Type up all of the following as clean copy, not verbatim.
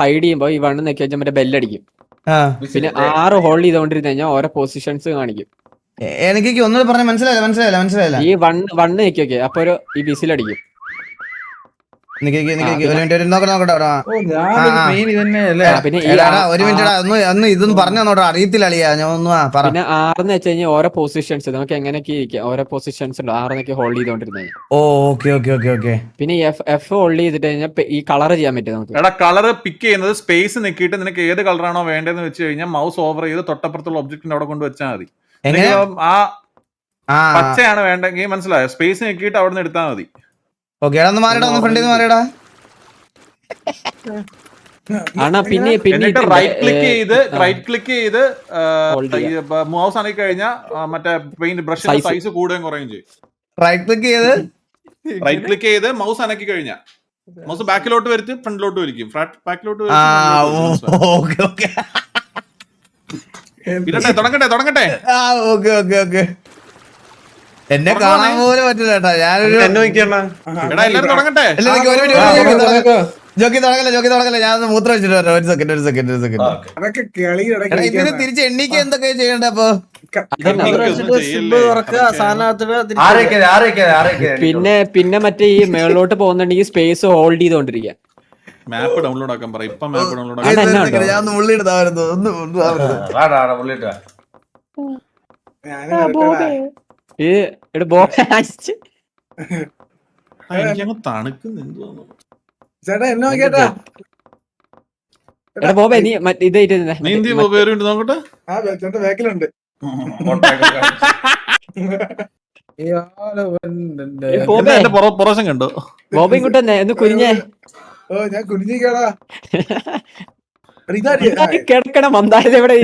Hide ചെയ്യുമ്പോ ഈ one നെക്കി വെച്ചാൽ മറ്റേ ബെല്ലടിക്കും. പിന്നെ 6 ഹോൾഡ് ചെയ്തോണ്ടിരുന്ന് കഴിഞ്ഞാൽ ഓരോ പൊസിഷൻസ് കാണിക്കും. എനിക്ക് ഒന്നുകൂടെ പറഞ്ഞ മനസ്സിലായില്ല. ഈ വണ്ണ് നെക്കി വെക്കേ അപ്പൊ ഈ വിസിലടിക്കും. ഒരു മിനിറ്റ് നോക്കട്ടെ. പിന്നെ ഒരു മിനിറ്റ് ഒന്ന് ഇതൊന്നും പറഞ്ഞു തന്നോട്ടോ, അറിയത്തില്ല അളിയാ. ഞാൻ ഒന്ന് പറ. പിന്നെ 6 വെച്ച് കഴിഞ്ഞാൽ ഓരോ പൊസിഷൻസ് നമുക്ക് എങ്ങനെയൊക്കെ ഇരിക്കാം. ഓരോ പൊസിഷൻസ് ഉണ്ട് 6 ഹോൾഡ് ചെയ്തോണ്ടിരുന്നത്. ഓക്കെ. പിന്നെ എഫ് ഹോൾഡ് ചെയ്തിട്ട് കഴിഞ്ഞാൽ ഈ കളർ ചെയ്യാൻ പറ്റും നമുക്ക്. എടാ കളർ പിക്ക് ചെയ്യുന്നത് സ്പേസ് നിക്കിയിട്ട് നിനക്ക് ഏത് കളറാണോ വേണ്ടതെന്ന് വെച്ച് കഴിഞ്ഞാൽ മൗസ് ഓവർ ചെയ്ത് തൊട്ടപ്പുറത്തുള്ള ഒബ്ജക്റ്റിന്റെ അവിടെ കൊണ്ട് വെച്ചാൽ മതി. ആ പച്ചയാണ് വേണ്ടെങ്കിൽ മനസ്സിലായോ, സ്പേസ് നിക്കിയിട്ട് അവിടെ നിന്ന് എടുത്താൽ മതി. പിന്നെ റൈറ്റ് ക്ലിക്ക് ചെയ്ത് മൗസ് ആണെങ്കിൽ കഴിഞ്ഞാൽ മറ്റേ പെയിന്റ് ബ്രഷിന്റെ സൈസ് കൂടുകയും കുറയും ചെയ്യും. റൈറ്റ് ക്ലിക്ക് ചെയ്ത് മൗസ് അനക്കി കഴിഞ്ഞാൽ മൗസ് ബാക്കിലോട്ട് വരുത്തി ഫ്രണ്ടിലോട്ട് വലിക്കും. ബാക്കിലോട്ട് തുടങ്ങട്ടെ. എന്നെ കാണാൻ പോലും പറ്റില്ല കേട്ടോ. എല്ലാരും തുടങ്ങട്ടെ. ജോക്കി തുടങ്ങല്ലേ. ഞാൻ മൂത്രം വെച്ചിട്ട് വരാം. ഒരു സെക്കൻഡ്. ഇതിന് തിരിച്ച് എണ്ണിക്ക് എന്തൊക്കെയാ ചെയ്യണ്ടേ? അപ്പൊ പിന്നെ മറ്റേ ഈ മേളിലോട്ട് പോകുന്നുണ്ടെങ്കിൽ സ്പേസ് ഹോൾഡ് ചെയ്തോണ്ടിരിക്കുക. മാപ്പ് ഡൗൺലോഡ് ആക്കാൻ പറ. ഇപ്പൊ മാപ്പ് ഡൗൺലോഡ് ഞാൻ ഉള്ളിടുത്തായിരുന്നു. തണുക്കുന്നു എന്തോന്നു ചേട്ടാ. എന്നോ കേട്ടാ ബോബേ നീ നോക്കട്ടെ. ചേട്ടൻ ബാക്കിലുണ്ട്. പുറശം കണ്ടോ ബോബ ഇങ്ങോട്ട് ഒന്ന് കുനിഞ്ഞേ. ഓ ഞാൻ കുനിഞ്ഞിക്കാടാ. കിടക്കണം മന്ദാരത് എവിടെ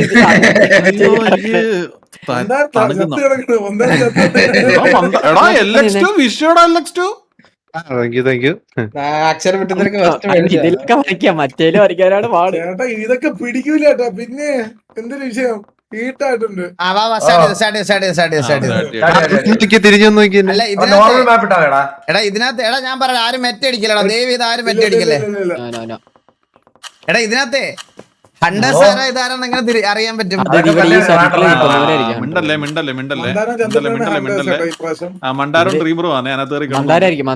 ഇതിലൊക്കെ വരയ്ക്കാം, മറ്റേലും വരയ്ക്കാനാണ് പാട്. ചേട്ടാ ഇതൊക്കെ പിടിക്കൂല ചേട്ടാ. പിന്നെ എന്തൊരു വിഷയം ഹീറ്റായിട്ടുണ്ട്. ഇതിനകത്ത് ഞാൻ പറയാം, ആരും മെറ്റടിക്കലടാ. ദയവ് ഇത് ആരും മെറ്റടിക്കല്ലേ. ഇതിനകത്തെ ഇതാരാന്ന് എങ്ങനെ അറിയാൻ പറ്റും? മണ്ടാരും ഡ്രീമറും ആണ് മന്ദാരായിരിക്കും.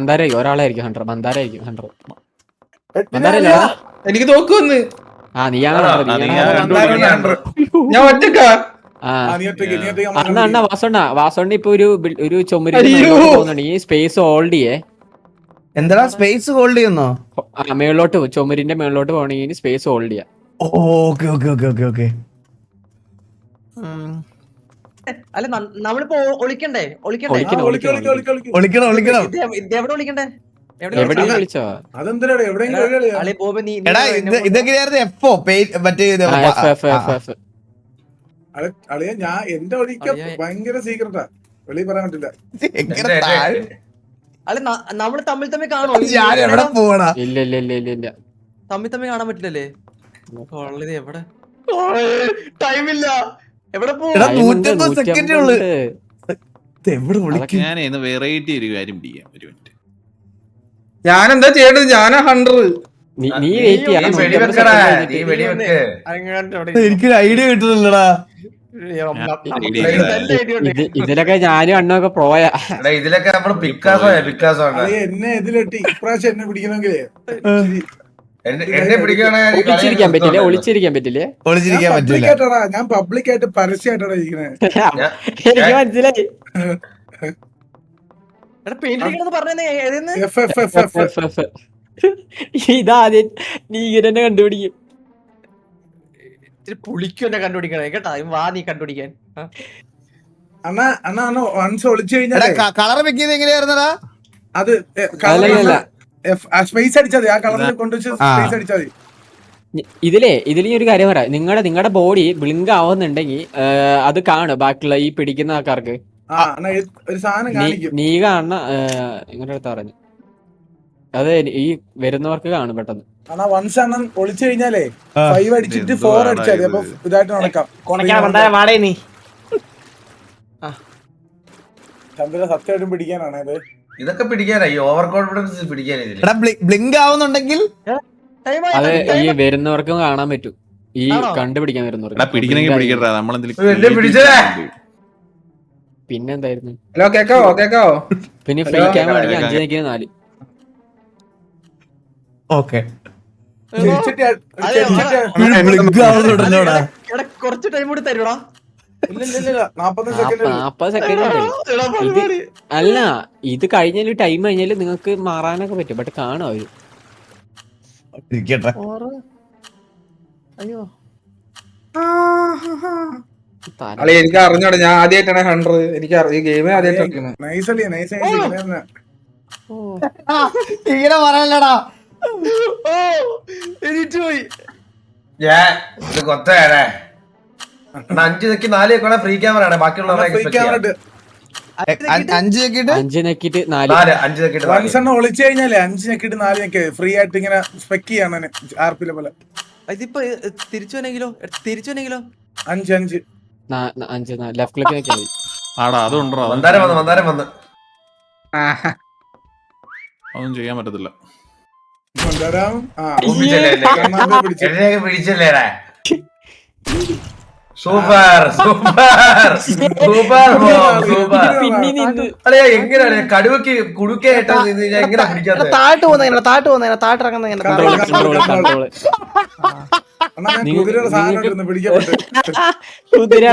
ഒരാളായിരിക്കും ഹൺഡ്രഡ്. മന്ദാരായിരിക്കും എനിക്ക് തോക്കുവന്ന്. ഞാൻ ഒറ്റക്കാ. വാസോണ്ണ ഇപ്പൊ ഒരു ചുമര് പോകുന്നുണ്ടെങ്കിൽ സ്പേസ് ഹോൾഡ് ചെയ്യേ. എന്താ സ്പേസ് ഹോൾഡ് ചെയ്യുന്നോ? മേളിലോട്ട് ചുമരിന്റെ മേളിലോട്ട് പോകണമെങ്കിൽ സ്പേസ് ഹോൾഡ് ചെയ്യാം. ഓക്കെ. അല്ല നമ്മളിപ്പോ ഒളിക്കണ്ടേ? ഒളിക്കണം. അളിയ ഞാൻ എന്റെ ഒളിക്ക ഭയങ്കര സീക്രട്ടാ, വെളി പറയാൻ പറ്റില്ല. അല്ല നമ്മള് തമ്മിൽ കാണോ? ഇല്ല തമ്മിൽ കാണാൻ പറ്റില്ലല്ലേ? എവിടെ ടൈമില്ല. എവിടെ വെറൈറ്റി ഒരു കാര്യം ചെയ്യാം. ഒരു മിനിറ്റ്, ഞാനെന്താ ചെയ്യേണ്ടത്? ഞാനാ ഹണ്ടർ. എനിക്കൊരു ഐഡിയ കിട്ടുന്നില്ലടാ. ഇതിലൊക്കെ ഞാനും അണ്ണൊക്കെ പോയാ. ഇതിലൊക്കെ നമ്മള് എന്നെ ഇതിലിട്ട് ഇപ്രാവശ്യം എന്നെ പിടിക്കണമെങ്കിലേ ഒളിച്ചിരിക്കാൻ പറ്റില്ലേ? ഞാൻ പബ്ലിക്കായിട്ട് പരസ്യമായിട്ടാണ് ഇരിക്കണേ. എനിക്ക് മനസ്സിലായി. ഇതാദ്യം നീ ഇങ്ങനെ കണ്ടുപിടിക്കും. പുളിക്കും കണ്ടുപിടിക്കണേ കേട്ടാ. വാ നീ കണ്ടുപിടിക്കാൻ. അണ്ണാ വൺസ് ഒളിച്ചു കഴിഞ്ഞാൽ കളർ വെക്കിയത് എങ്ങനെയായിരുന്നടാ? അത് സ്പേസ് അടിച്ചാൽ മതി. ആ കളറിൽ കൊണ്ടുവച്ച് സ്പേസ് അടിച്ചാൽ മതി. ഇതിൽ ഒരു കാര്യം പറയാം. നിങ്ങളുടെ ബോഡി ബ്ലിങ്ക് ആവുന്നുണ്ടെങ്കിൽ അത് കാണും ബാക്കിയുള്ള ഈ പിടിക്കുന്ന ആൾക്കാർക്ക്. ഒരു സാധനം കാണിക്കും. നീ കാണുന്ന നിങ്ങളുടെ അടുത്ത് പറഞ്ഞു അത് ഈ വരുന്നവർക്ക് കാണും പെട്ടെന്ന്. വൺസ് അണ്ണൻ ഒളിച്ചു കഴിഞ്ഞാലേ 5 അടിച്ചിട്ട് 4 അടിച്ചാൽ മതി. അപ്പൊ ഇതായിട്ട് നടക്കാം. ചന്ദ്ര സത്യമായിട്ടും പിടിക്കാനാണ് ഇത്. ഇതൊക്കെ പിടിക്കാനായി. ഓവർ കോൺഫിഡൻസ് പിടിക്കാനായി. ബ്ലിങ്ക് ആവുന്നുണ്ടെങ്കിൽ അത് ഈ വരുന്നവർക്കും കാണാൻ പറ്റും, ഈ ആണോ? കണ്ടുപിടിക്കാൻ എടാ വരുന്നവർക്ക്. പിടിക്കണമെങ്കിൽ പിടിക്കട്ടെ വലിയ നമ്മളെന്തെങ്കിലും പിടിച്ചതേ. പിന്നെ എന്തായിരുന്നു, ഹലോ കേക്കാവോ പിന്നെ ഫ്രീ ഹലോ. ക്യാമറ ആണെങ്കിൽ 5 നിൽക്കുന്ന 4. ഓക്കെ ചെടിച്ചിട്ട് കുറച്ച് ടൈം കൂടി തരൂടാ. ഇല്ല 40 സെക്കൻഡ് 40 സെക്കൻഡ് ഉണ്ട്. അല്ല, ഇത് കഴിഞ്ഞാല് ടൈം കഴിഞ്ഞാല് നിങ്ങൾക്ക് മാറാനൊക്കെ പറ്റും, ബട്ട് കാണും അവര്. ഇരിക്കട്ടെ. അയ്യോ അളി എനിക്ക് അറിഞ്ഞോടെ, ഞാൻ ആദ്യമായിട്ടാണ് 100. എനിക്ക് ഈ ഗെയിം ആദ്യമായിട്ടാണ്. നൈസല്ലേ നൈസ് ഇങ്ങനെ പറയല്ലടാ. പോയി. ഇത് കൊത്തേ 5 നിക്ക് 4 വെക്കണ ഫ്രീ ക്യാമറ ആണ്. ബാക്കിയുള്ളവരെ ഫ്രീ ക്യാമറ 5 വെക്കിട്ട് 5 നെക്കിട്ട് 4. 5 വെക്കിട്ട് വൺസെണ്ണം ഒളിച്ചു കഴിഞ്ഞാലേ 5 ഞെക്കിട്ട് 4 ഞെക്ക് ഫ്രീ ആയിട്ട് ഇങ്ങനെ സ്പെക്ക് ചെയ്യാണ് ആർപിലെ പോലെ. ഇതിപ്പോ തിരിച്ചുവനെങ്കിലോ 5 5 ലെഫ്റ്റ് ക്ലിക്ക് നോക്കിയാൽ മതി. ആടാ അതുണ്ടോ, മന്ദാരം വന്ന് അതൊന്നും ചെയ്യാൻ പറ്റത്തില്ല. പിടിച്ചല്ലേടാ. Super super super super. അളിയാ എങ്ങനെയാണ് കടുവക്ക് കുടുക്കായിട്ട് എങ്ങനെ പിടിക്കാത്ത? താട്ട് പോകുന്ന താട്ടിറങ്ങുന്ന കൺട്രോള്. കുതിരയുടെ സാധനം ഇടുന്നു പിടിക്കപ്പെട്ടു. കുതിര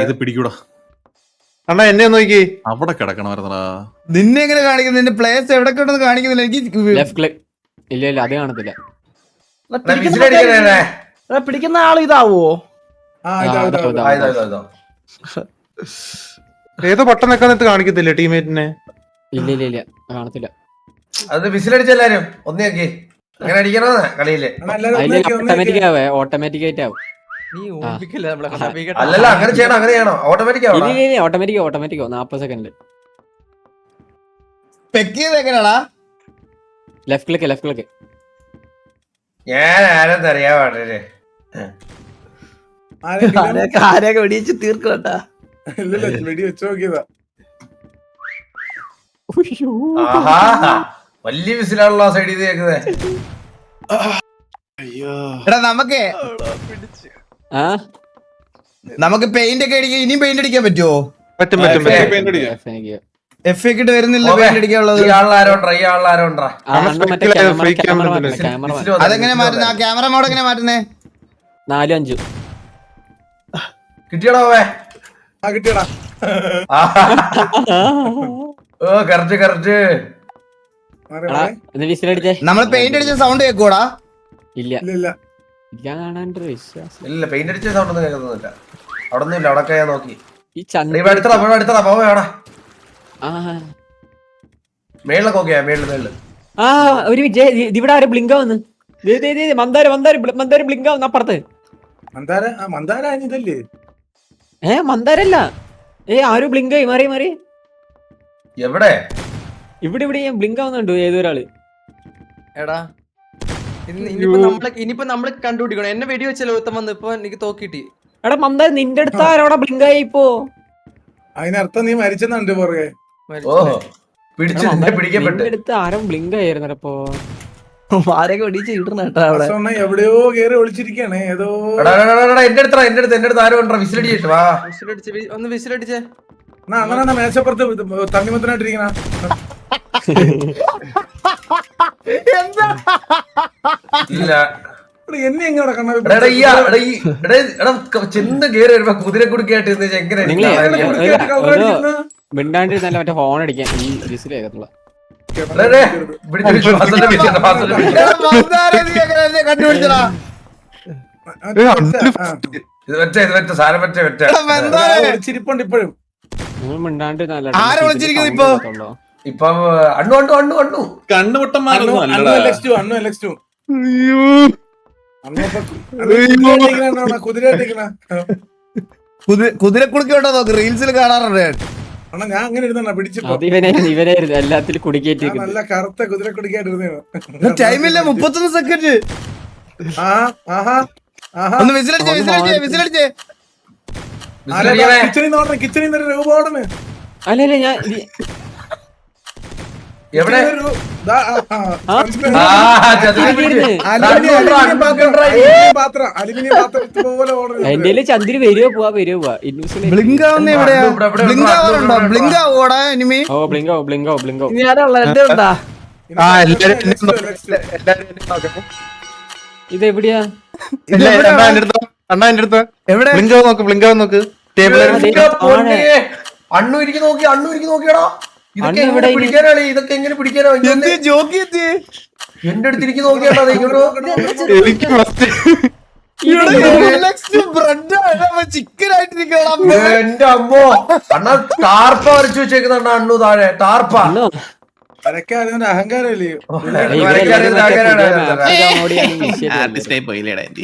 ഇത് പിടിക്കൂടാ. അണ്ണാ എന്നെ നോക്കി, അവിടെ കിടക്കണമായിരുന്നടാ. നിന്നെ എങ്ങനെ കാണിക്കുന്നു? നിന്റെ പ്ലേസ് എവിടെ ഉണ്ടെന്ന് കാണിക്കുന്നില്ല എനിക്ക്. ലെഫ്റ്റ് ക്ലിക്ക് ഇല്ല അത് കാണത്തില്ല. പിടിക്കുന്ന ആള് ഇതാവോ? ഏതോ ബട്ടൺ വെക്കാന്നിട്ട് കാണിക്കത്തില്ലേ ടീമേറ്റിനെ? ഇല്ല കാണത്തില്ല. അത് വിസിലടിച്ചെല്ലാരും ഒന്നേക്കി അങ്ങനെ അടിക്കണോ കളിയില്? ഓട്ടോമാറ്റിക് ആയിട്ട് ആവും. നീ ഓർമ്മിക്കില്ല നമ്മളെ കണ്ണാപ്പിക്കട്ടെ. അല്ലല്ല അങ്ങനെ ചെയ്യണം, അങ്ങനെ ചെയ്യണോ? ഓട്ടോമാറ്റിക് ആവണം. ഓട്ടോമാറ്റിക്കോ 40 സെക്കൻഡ്. സ്പെക്ക് ചെയ്ത് എങ്ങനെയാടാ? Left click. ഞാൻ ആരെന്ന് അറിയാൻ പാടില്ലേ? ആരെയൊക്കെ വെടിച്ച് തീർക്കട്ടാ. ഇല്ലല്ല വെടി വെച്ച് നോക്കിയതാ. ആഹാ വലിയ വിസിലാണല്ലോ ആ സൈഡിൽ കേൾക്കുന്നേ. എടാ നമുക്ക് പെയിന്റ് ഒക്കെ അടിക്കാൻ ഇനിയും പെയിന്റ് അടിക്കാൻ പറ്റുമോ? പറ്റും. എഫ് കിട്ട് വരുന്നില്ല പെയിന്റ് അടിക്കാനുള്ളത്. ഈ ആളാരോണ്ടാ അതെങ്ങനെ മാറ്റുന്ന? ആ ക്യാമറ മോഡ് എങ്ങനെ മാറ്റുന്നേ? 4-5 കിട്ടിയടാ കിട്ടിയടാ. ഓ കറക്റ്റ്. വിസിലടിച്ചേ. നമ്മള് പെയിന്റ് അടിച്ച സൗണ്ട് കേൾക്കൂടാ? ഇല്ല ഇല്ല ഞാൻ കാണാനൊരു വിശ്വാസം. ഇല്ല പെയിന്റ് അടിച്ച സൗണ്ട് ഒന്നും കേൾക്കുന്നില്ല. അവിടെ ഒന്നും ഇല്ല. അവിടെ ഞാൻ നോക്കി. ഈ ചന്ദ്ര അടുത്തടാ പോവേടാ. ആ മേളിലൊക്കെ നോക്കിയാ മേളില് ഒരു ഇവിടെ ആരും ബ്ലിങ്ക് ആവുന്നു. മന്ദാര ബ്ലിങ്ക് ആവുന്നു അപ്പുറത്ത്. മന്ദാര ഇതല്ലേ? മന്ദാരല്ല, ആരും ബ്ലിങ്ക് ആയി മാറി. എവിടെ? ഇവിടെ ബ്ലിങ്ക് ആവുന്നുണ്ട് ഏതൊരാള്. എടാ ഇനിയിപ്പോ നമ്മള് കണ്ടുപിടിക്കണം. എന്നെ വെടി വെച്ചല്ലോ വന്ന് ഇപ്പൊ എനിക്ക് തോക്കിട്ടി. എടാ മന്ദാര നിന്റെ അടുത്ത് ആരോടാ ബ്ലിങ്ക് ആയി ഇപ്പോ? അതിനർത്ഥം നീ മരിച്ചെന്നുണ്ട് പുറകെ. ഓഹോ പിടിക്കപ്പെട്ടു. നിന്റെ അടുത്ത് ആരും ബ്ലിങ്ക് ആയിരുന്നപ്പോ ആരെയൊക്കെ വെടിച്ച് ഇടണേട്ടാ അവിടെ. എവിടെയോ കേറി ഒളിച്ചിരിക്കാണ് ഏതോ. എന്റെ അടുത്ത് ആരോ ഉണ്ടോ? വിസിലടിച്ചിട്ട് വാ. ഒന്ന് വിസിലടിച്ചേ. അങ്ങനെ മേശപ്പുറത്ത് തണ്ണിമത്തനായിട്ടിരിക്കണ. ഇല്ല എന്നെ എങ്ങനെ ചെന്ന് കേറി വരുമ്പോ കുതിര കുടുക്കായിട്ട് എങ്ങനെ മിണ്ടാണ്ടിരുന്നല്ല മറ്റേ ഹോൺ അടിക്കാൻ ഈ വിസിൽ കേൾക്കത്തുള്ള. കണ്ടുപിടിച്ചടാ. ചിരിപ്പുണ്ട് ഇപ്പോഴും. നിങ്ങൾ മിണ്ടാണ്ടിരുന്നല്ല. ആരെ വിളിച്ചിരിക്കുന്നു ഇപ്പൊ? ഇപ്പൊ അണ്ണു കണ്ണുപൊട്ടന്മാരൊന്നും അല്ലടാ. കുതിരക്കുടുക്കോട്ടോ നോക്ക്, റീൽസിൽ കാണാറുണ്ട്. ഞാൻ അങ്ങനെ ഇരുന്ന പിടിച്ചിപ്പോ ഇവനായിരുന്നു എല്ലാത്തിലും കുടുക്കേറ്റി. നല്ല കറുത്ത കുതിര കുടിക്കാണ്ടിരുന്ന. ടൈമില്ല 31 സെക്കൻഡ്. ഒന്ന് വിസിലടിച്ചേ. കിച്ചണിൽ രൂപ ഓടണ്. അല്ലല്ല ഞാൻ എവിടെ ദാ, ചതുരി പിടിച്ച്. അലുമിനിയം പാത്രം പോലെ ഓർഡർ എന്റെ ചന്ദ്രൻ വരുവോ പോവാ ഇൻവിസിബിൾ ബ്ലിങ്ക് ആവുന്ന എവിടെയാ? ഇവിടെ, ഇവിടെ, ബ്ലിങ്ക് ആവാറുണ്ടോ? ബ്ലിങ്ക് ആവോടാ എനിമി? ഓ ബ്ലിങ്കോ ഞാനുള്ള എന്റെ ഉണ്ടാ ആ എല്ലാരും എന്നെ നോക്ക്. എല്ലാരും എന്നെ നോക്ക്. ഇതെവിടെയാ? ഇല്ല, അണ്ണാ എന്റെ അടുത്ത് എവിടെ? ബ്ലിങ്ക് നോക്ക് ടേബിളിൽ എന്റെ പൊന്നേ. അണ്ണു ഇരിക്ക് നോക്കിയടാ. ഇതൊക്കെ അണ്ണു എങ്ങനെ എവിടെ ഇനി? പിടിക്കാനാണ്? ഇതൊക്കെ എങ്ങനെ പിടിക്കാനോ? എന്ത് ജോക്കി എത്തി? എന്റെ അടുത്തിരിക്ക് നോക്കിയാടാ ഇങ്ങോട്ട്. എനിക്ക് ഫസ്റ്റ് ചിക്കൻ ആയിട്ടിരിക്കണം. എന്റെ അമ്മോ അണ്ണ ടാർപ്പ വരച്ചു വെച്ചേക്കുന്ന അണ്ണു താഴെ ടാർപ്പ. വരയ്ക്കാൻ അതിന്റെ അഹങ്കാരമല്ലേ?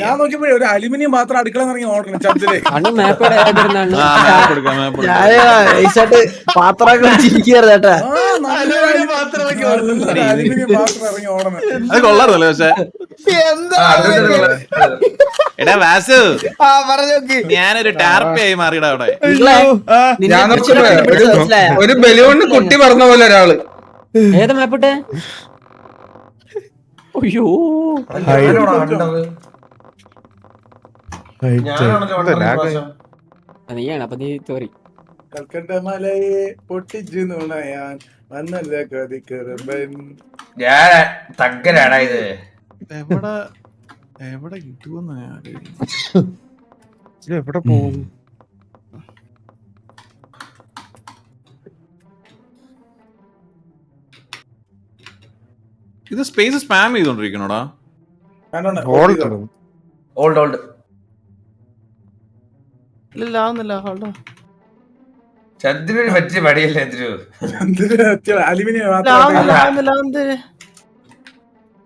ഞാൻ നോക്കിയപ്പോഴേ ഒരു അലുമിനിയം പാത്രം അടുക്കള ഇറങ്ങി ഓർഡർ ചത്തില്ലേ. അണ്ണു മാപ്പ് പാത്രങ്ങൾ ചിരിക്കാറ് ചേട്ടാ. അലുമിനിയം പാത്രം ഇറങ്ങി ഓടണം. അത് കൊള്ളാറുന്നല്ലേ പക്ഷെ എടാ വാസു പറഞ്ഞോക്കി ഞാനൊരു ടാർപ്പയായി മാറിയടാ അവിടെ. ഞാൻ നോക്കുമ്പോ ഒരു ബലൂണിന് കുട്ടി പറഞ്ഞ പോലെ ഒരാള്. ഏതാ മാപ്പിട്ടെ? അയ്യോ നീയാണ് അപ്പൊ നീ സോറി. കൽക്കട്ട മലയെ പൊട്ടിച്ചു നുണയാൻ വന്നല്ല കതിക്കറുമ്പൻ. ഞാൻ തగ్గനാടാ ഇത്. എവിടെ കിട്ടുമെന്ന് എവിടെ പോകും? ഇത് സ്പേസ് സ്പാം ചെയ്തോണ്ടിരിക്കണോടാ. ഓൾഡ് ചന്ദ്രന് പറ്റിയ പടിയല്ലേ അലുമിനിയം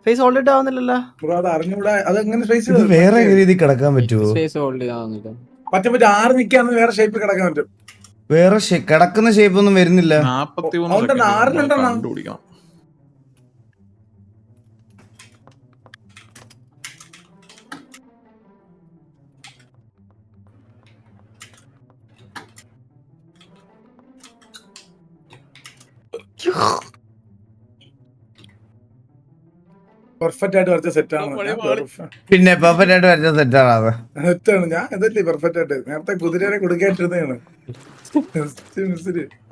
ഫേസ് ഓൾറെഡി ആവുന്നില്ലല്ലോ. അത് അറിഞ്ഞൂടാ. അതെങ്ങനെ സ്പേസ് ഇത് വേറെ രീതി കിടക്കാൻ പറ്റുമോ? സ്പേസ് ഹോൾഡ് ചെയ്യാവുന്നില്ല. പറ്റും ആറ് നിൽക്കാന്ന് വേറെ ഷേപ്പ് കിടക്കാൻ പറ്റും. വേറെ കിടക്കുന്ന ഷേപ്പ് ഒന്നും വരുന്നില്ല. 43 ആറിലുണ്ടെന്നാ? കണ്ടുപിടിക്കണം. പെർഫെക്റ്റ് ആയിട്ട് വരച്ച സെറ്റാണ്. പിന്നെ പെർഫെക്റ്റ് ആയിട്ട് വരച്ച സെറ്റാണ് അത്. സെറ്റാണ്. ഞാൻ ഇതല്ലേ പെർഫെക്റ്റ് ആയിട്ട് നേരത്തെ കുതിരയെ കൊടുക്കാനിരുന്നതാണ്.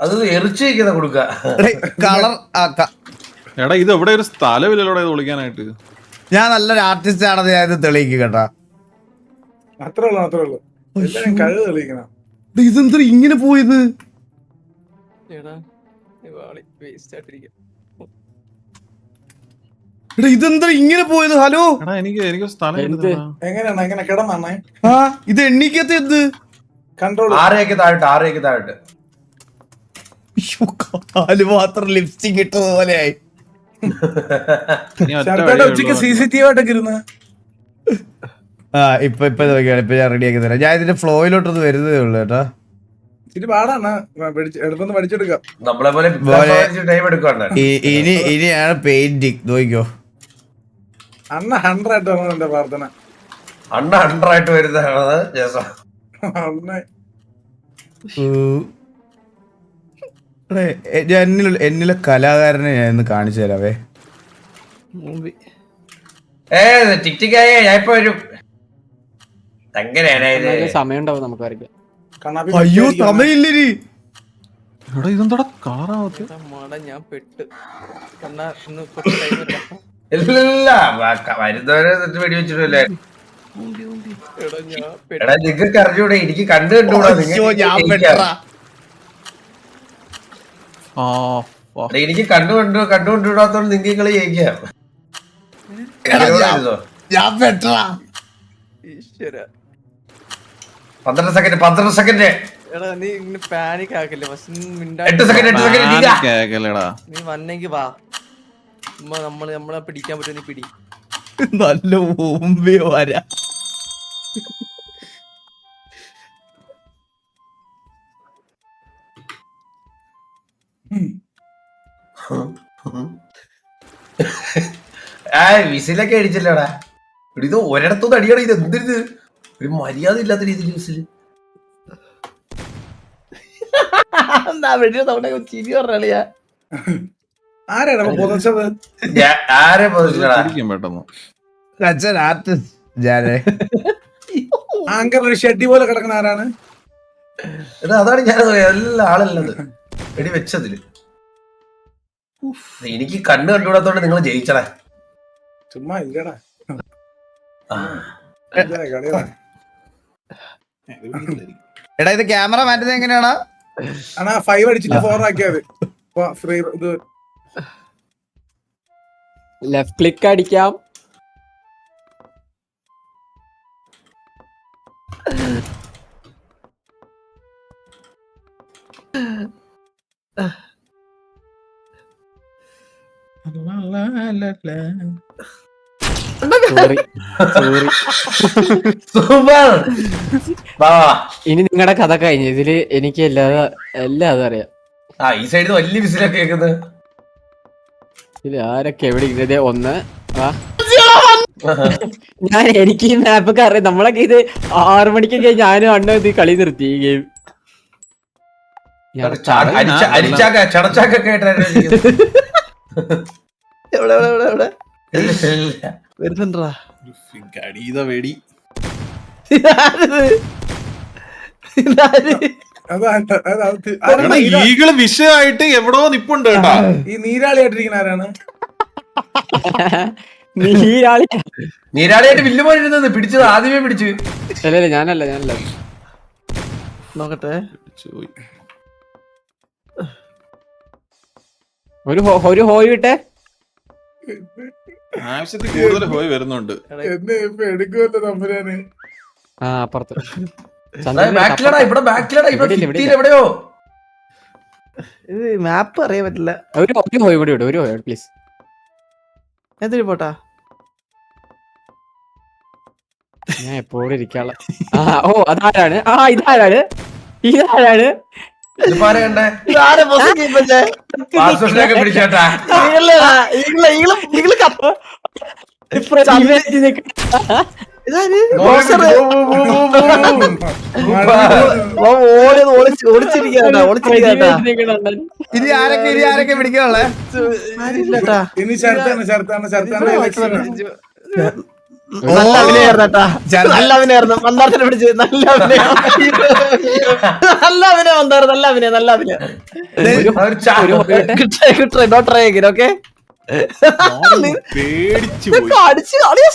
അത് എറിച്ചു വയ്ക്കുന്ന കൊടുക്ക കളർ എടാ ഇത് എവിടെ ഒരു സ്ഥലമില്ലല്ലോടാ ഇത് വിളിക്കാനായിട്ട്. ഞാൻ നല്ലൊരു ആർട്ടിസ്റ്റ് ആണെന്ന് ഞാൻ ഇത് തെളിയിക്കും കേട്ടാ. അത്രേ ഉള്ളു. എല്ലാരും കഴിവ് തെളിയിക്കണം. ഇതെന്താ ഇങ്ങനെ പോയത്? ഇതെന്താ ഇങ്ങനെ പോയത്? ഹലോ എടാ എനിക്ക് സ്ഥലം എന്ത്? എങ്ങനെയാണ് എങ്ങനെ കിടന്നാണേ? ആ ഇത് എണ്ണിക്കത്തെ എന്ത്? കൺട്രോൾ ആറേക്ക് താഴോട്ട് കാല് മാത്രം ലിപ്സ്റ്റിക് ഇട്ടത് പോലെയായി. ഉച്ചക്ക് CCTV ആയിട്ടൊക്കെ ഇരുന്ന്. ആ ഇപ്പൊ നോക്കിയാണ്. ഇപ്പൊ ഞാൻ റെഡി ആക്കി തരാം. ഞാൻ ഇതിന്റെ ഫ്ലോയിലോട്ടൊന്ന് വരുന്നതേ ഉള്ളു കേട്ടാ. ഇച്ചിരി പാടാണ്. എടുത്തൊന്ന് പഠിച്ചെടുക്കാം. നമ്മളെ പോലെ ടൈം എടുക്കണ്ട. ഇനിയാണ് പെയിന്റിങ്. നോക്കിക്കോ അണ്ണ 100 ആണ് എന്റെ പ്രാർത്ഥന. അണ്ണ 100 വരുന്നതാണ് ജേസൺ. എന്നിലെ കലാകാരനെ ഞാൻ ഇന്ന് കാണിച്ചു തരാവേ. ടിക്ടിക്കായേ ഞാൻ ഇപ്പൊ വരും. എങ്ങനെയാണ് സമയം ഉണ്ടാവും നമുക്ക് വരയ്ക്കാൻ. അയ്യോ സമയില്ലേ. എടാ ഇതെന്താ കളറാവത്ത്? ഞാൻ പെട്ട് ഇല്ല വരുന്നവരെ വെടി വെച്ചിട്ടില്ലേ. എടാ നിങ്ങൾക്ക് അറിഞ്ഞൂടെ? എനിക്ക് കണ്ടുകൂടാ. എനിക്ക് കണ്ടുകൊണ്ടുവിടാത്തോണ്ട് നിങ്ങൾ ജയിക്കാം. 12 സെക്കൻഡ്. നീ ഇങ്ങനെ പാനിക് ആക്കില്ല. 8 സെക്കൻഡ്. നീ വന്നെങ്കി വാ. നമ്മളെ പിടിക്കാൻ പറ്റും. നീ പിടി. നല്ല മുമ്പേ വരാ. വിസിലൊക്കെ അടിച്ചല്ലോടാ. ഇത് ഒരിടത്തൊന്നും അടിയണം. ഇത് എന്തിരുത് ഒരു മര്യാദ ഇല്ലാത്ത രീതിയിൽ വിസില്. ചിരി പറഞ്ഞാ ആരാണ് പൊതച്ചത്? ആരെ പൊതിച്ചടാ? ഇരിക്കും പെട്ടെന്ന്. അച്ഛൻ ആർട്ടിസ്റ്റ് ഞാനേ. ആങ്കർ ഒരു ഷെഡി പോലെ കിടക്കുന്ന ആരാണ്? എടാ അതാണ് ഞാൻ എല്ലാ ആളല്ലത് എടി വെച്ചതില്. എനിക്ക് കണ്ണ് കണ്ടുകൂടാത്തോണ്ട് നിങ്ങൾ ജയിച്ചടേ. ചുമ്മാ ഇല്ലടാ. എടാ ഇത് ക്യാമറ മാറ്റുന്നത് എങ്ങനെയാണോ? ആണാ 5 അടിച്ചിട്ട് 4 ആക്കിയത്. ഫ്രീ ഇത് ലെഫ്റ്റ് ക്ലിക്ക് അടിക്കാം. Sorry super. വാ വാ. ഇനി നിങ്ങളുടെ കഥ കഴിഞ്ഞു. ഇതില് എനിക്ക് എല്ലാം അതറിയാം. ആ ഈ സൈഡിൽ വലിയ വിസിലൊക്കെ കേൾക്കുന്നത്. ഇതില് ആരൊക്കെ എവിടെ ഇരിക്കുന്നത്? ഒന്ന് എനിക്ക് ഈ മാപ്പൊക്കെ അറിയാം. നമ്മളൊക്കെ ഇത് 6 മണിക്കൊക്കെ ഞാനും അണ്ണ ഇത് കളി നിർത്തി ഈ ഗെയിം. ചടച്ചാക്കൊക്കെ വരുന്നുണ്ടാ അടീത വേടി. ഈകള് വിഷയമായിട്ട് എവിടോ നിപ്പുണ്ട് കേട്ടാ. ഈ നീരാളിയായിട്ടിരിക്കുന്ന ആരാണ്? നീരാളിയായിട്ട് വില്ല് പോലെ ഇരുന്നത് പിടിച്ചത് ആദ്യമേ പിടിച്ചു. അല്ലല്ല ഞാനല്ല നോക്കട്ടെ. ഒരു ഹോയ് വിട്ടെ. ആവശ്യത്തിൽ കൂടുതൽ പോയി വരുന്നുണ്ട്. എന്നെ ഇപ്പൊ എടുക്കുമല്ലോ തമ്പുരാന്. ആ അപ്പുറത്ത് ബാക്കിലടാ ഇവിടെ ബാക്കിലടാ ഇവിടെ എവിടെയോ. ഇത് മാപ്പ് അറിയാൻ പറ്റില്ല. ഒരു ഹോയ് കൂടി വിടും. ഒരു ഹോയ് പ്ലീസ്. എന്തിനു പോട്ടാ? ഞാൻ എപ്പോഴും ഇരിക്കാനുള്ള. അതാരാണ്? ഇതാരാണ്? കണ്ടേ പിടിച്ചേട്ടാ. ഇനി ആരൊക്കെ പിടിക്കാനുള്ളേ? ഇനി ശരത്താണ് ഇലക്ഷൻ. നല്ല അഭിനയായിരുന്നു. നല്ല അഭിനയായിരുന്നു. മന്ദാരത്തിനെ പിടിച്ച് നല്ല അഭിനയം. നല്ല അഭിനയം. Not try again. Okay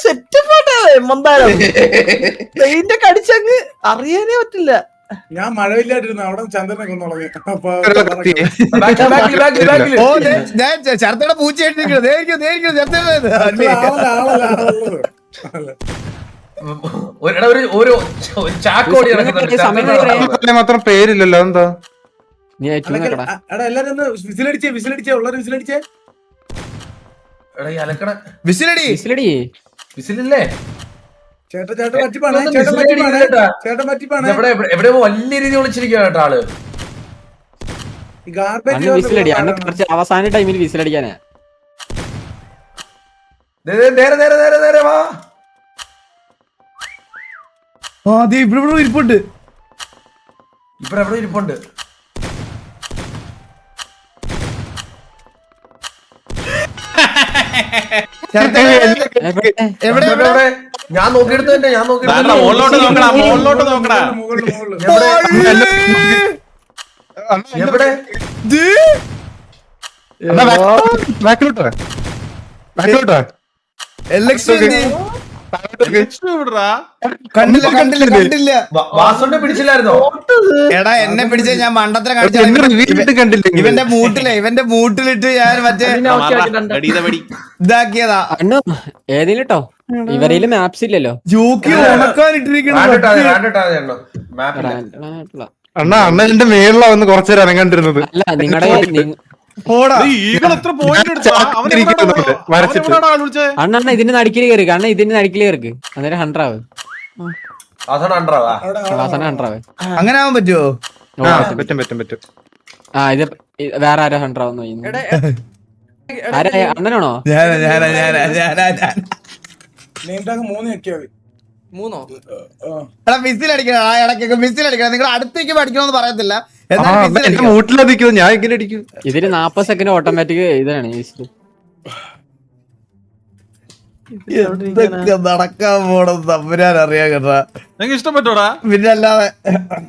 set പോട്ടെ. മന്ദാരം പെയിന്റ് ഒക്കെ അടിച്ചങ്ങ് അറിയാനേ പറ്റില്ല. ഞാൻ മഴവില്ലാണ്ടിരുന്നു. അവിടെ ചന്ദ്രനെ കൊന്നുളങ്ങി. ചർത്തയുടെ പൂച്ചയായിട്ട് മാത്രം പേരില്ലല്ലോ. എന്താ എല്ലാരും ഒന്ന് വിസിലടിച്ചേ ഉള്ളൊരു വിസിലടിച്ചേ. വിസിലല്ലേ ചേട്ടൻ പറ്റിപ്പാണ്. എവിടെ വലിയ രീതി വിളിച്ചിരിക്കുക കേട്ടോ ആള്. വിസിലടി അണ്ണ കുറച്ച് അവസാന ടൈമിൽ വിസിലടിക്കാനാ. നേരെ വാ. ഇവിടെ ഇരിപ്പുണ്ട്. ഇവിടെ എവിടെ ഇരിപ്പുണ്ട്? ഞാൻ നോക്കിയെടുത്തു തന്നെ. മുകളിലോട്ട് നോക്കടാ. എവിടെ? കണ്ടില്ല. വാസുണ്ടെ പിടിച്ചില്ലായിരുന്നോ? എടാ എന്നെ പിടിച്ച ഞാൻ മണ്ടത്തരം കണ്ടില്ല. ഇവന്റെ മൂട്ടിലിട്ട് ഞാൻ മറ്റേ ഇതാക്കിയതാ. ഏതെങ്കിലും കേട്ടോ ഇവരേലും മാപ്സ് ഇല്ലല്ലോ. ജോക്കി ഉണക്കാനിട്ടിരിക്കണം. അണ്ണ എന്റെ മേളിലാവുന്ന കുറച്ചേരം അനങ്ങാണ്ടിരുന്നത്. അല്ല നിങ്ങളുടെ അണ്ണ ഇതിന്റെ നടുക്കില് കയറി. കാരണം ഇതിന്റെ നടുക്കില് കയറിക്ക് അന്നേരം 100 ആവ്. അവസാനം 100 ആവ്. അങ്ങനെ ആവാൻ പറ്റുമോ? പറ്റും. ആ ഇത് വേറെ ആരോ 100 ആവുന്നു. ആരാ? അണ്ണനാണോ? മൂന്നോ? എടാ വിസിലടിക്കണം. ഇടയ്ക്കൊക്കെ വിസിലടിക്കണം. നിങ്ങൾ അടുത്തേക്ക് പഠിക്കണമെന്ന് പറയത്തില്ല. എന്റെ മൂട്ടിലടിക്കുന്നു ഞാൻ ഇങ്ങനെ അടിക്കും. ഇതില് 40 സെക്കൻഡ് ഓട്ടോമാറ്റിക് ഇതാണ് എന്തൊക്കെ നടക്കാൻ പോണം തമ്പുരാൻ അറിയാൻ കേട്ടാ. നിങ്ങൾക്ക് ഇഷ്ടപ്പെട്ടോടാ? പിന്നെ അല്ലാതെ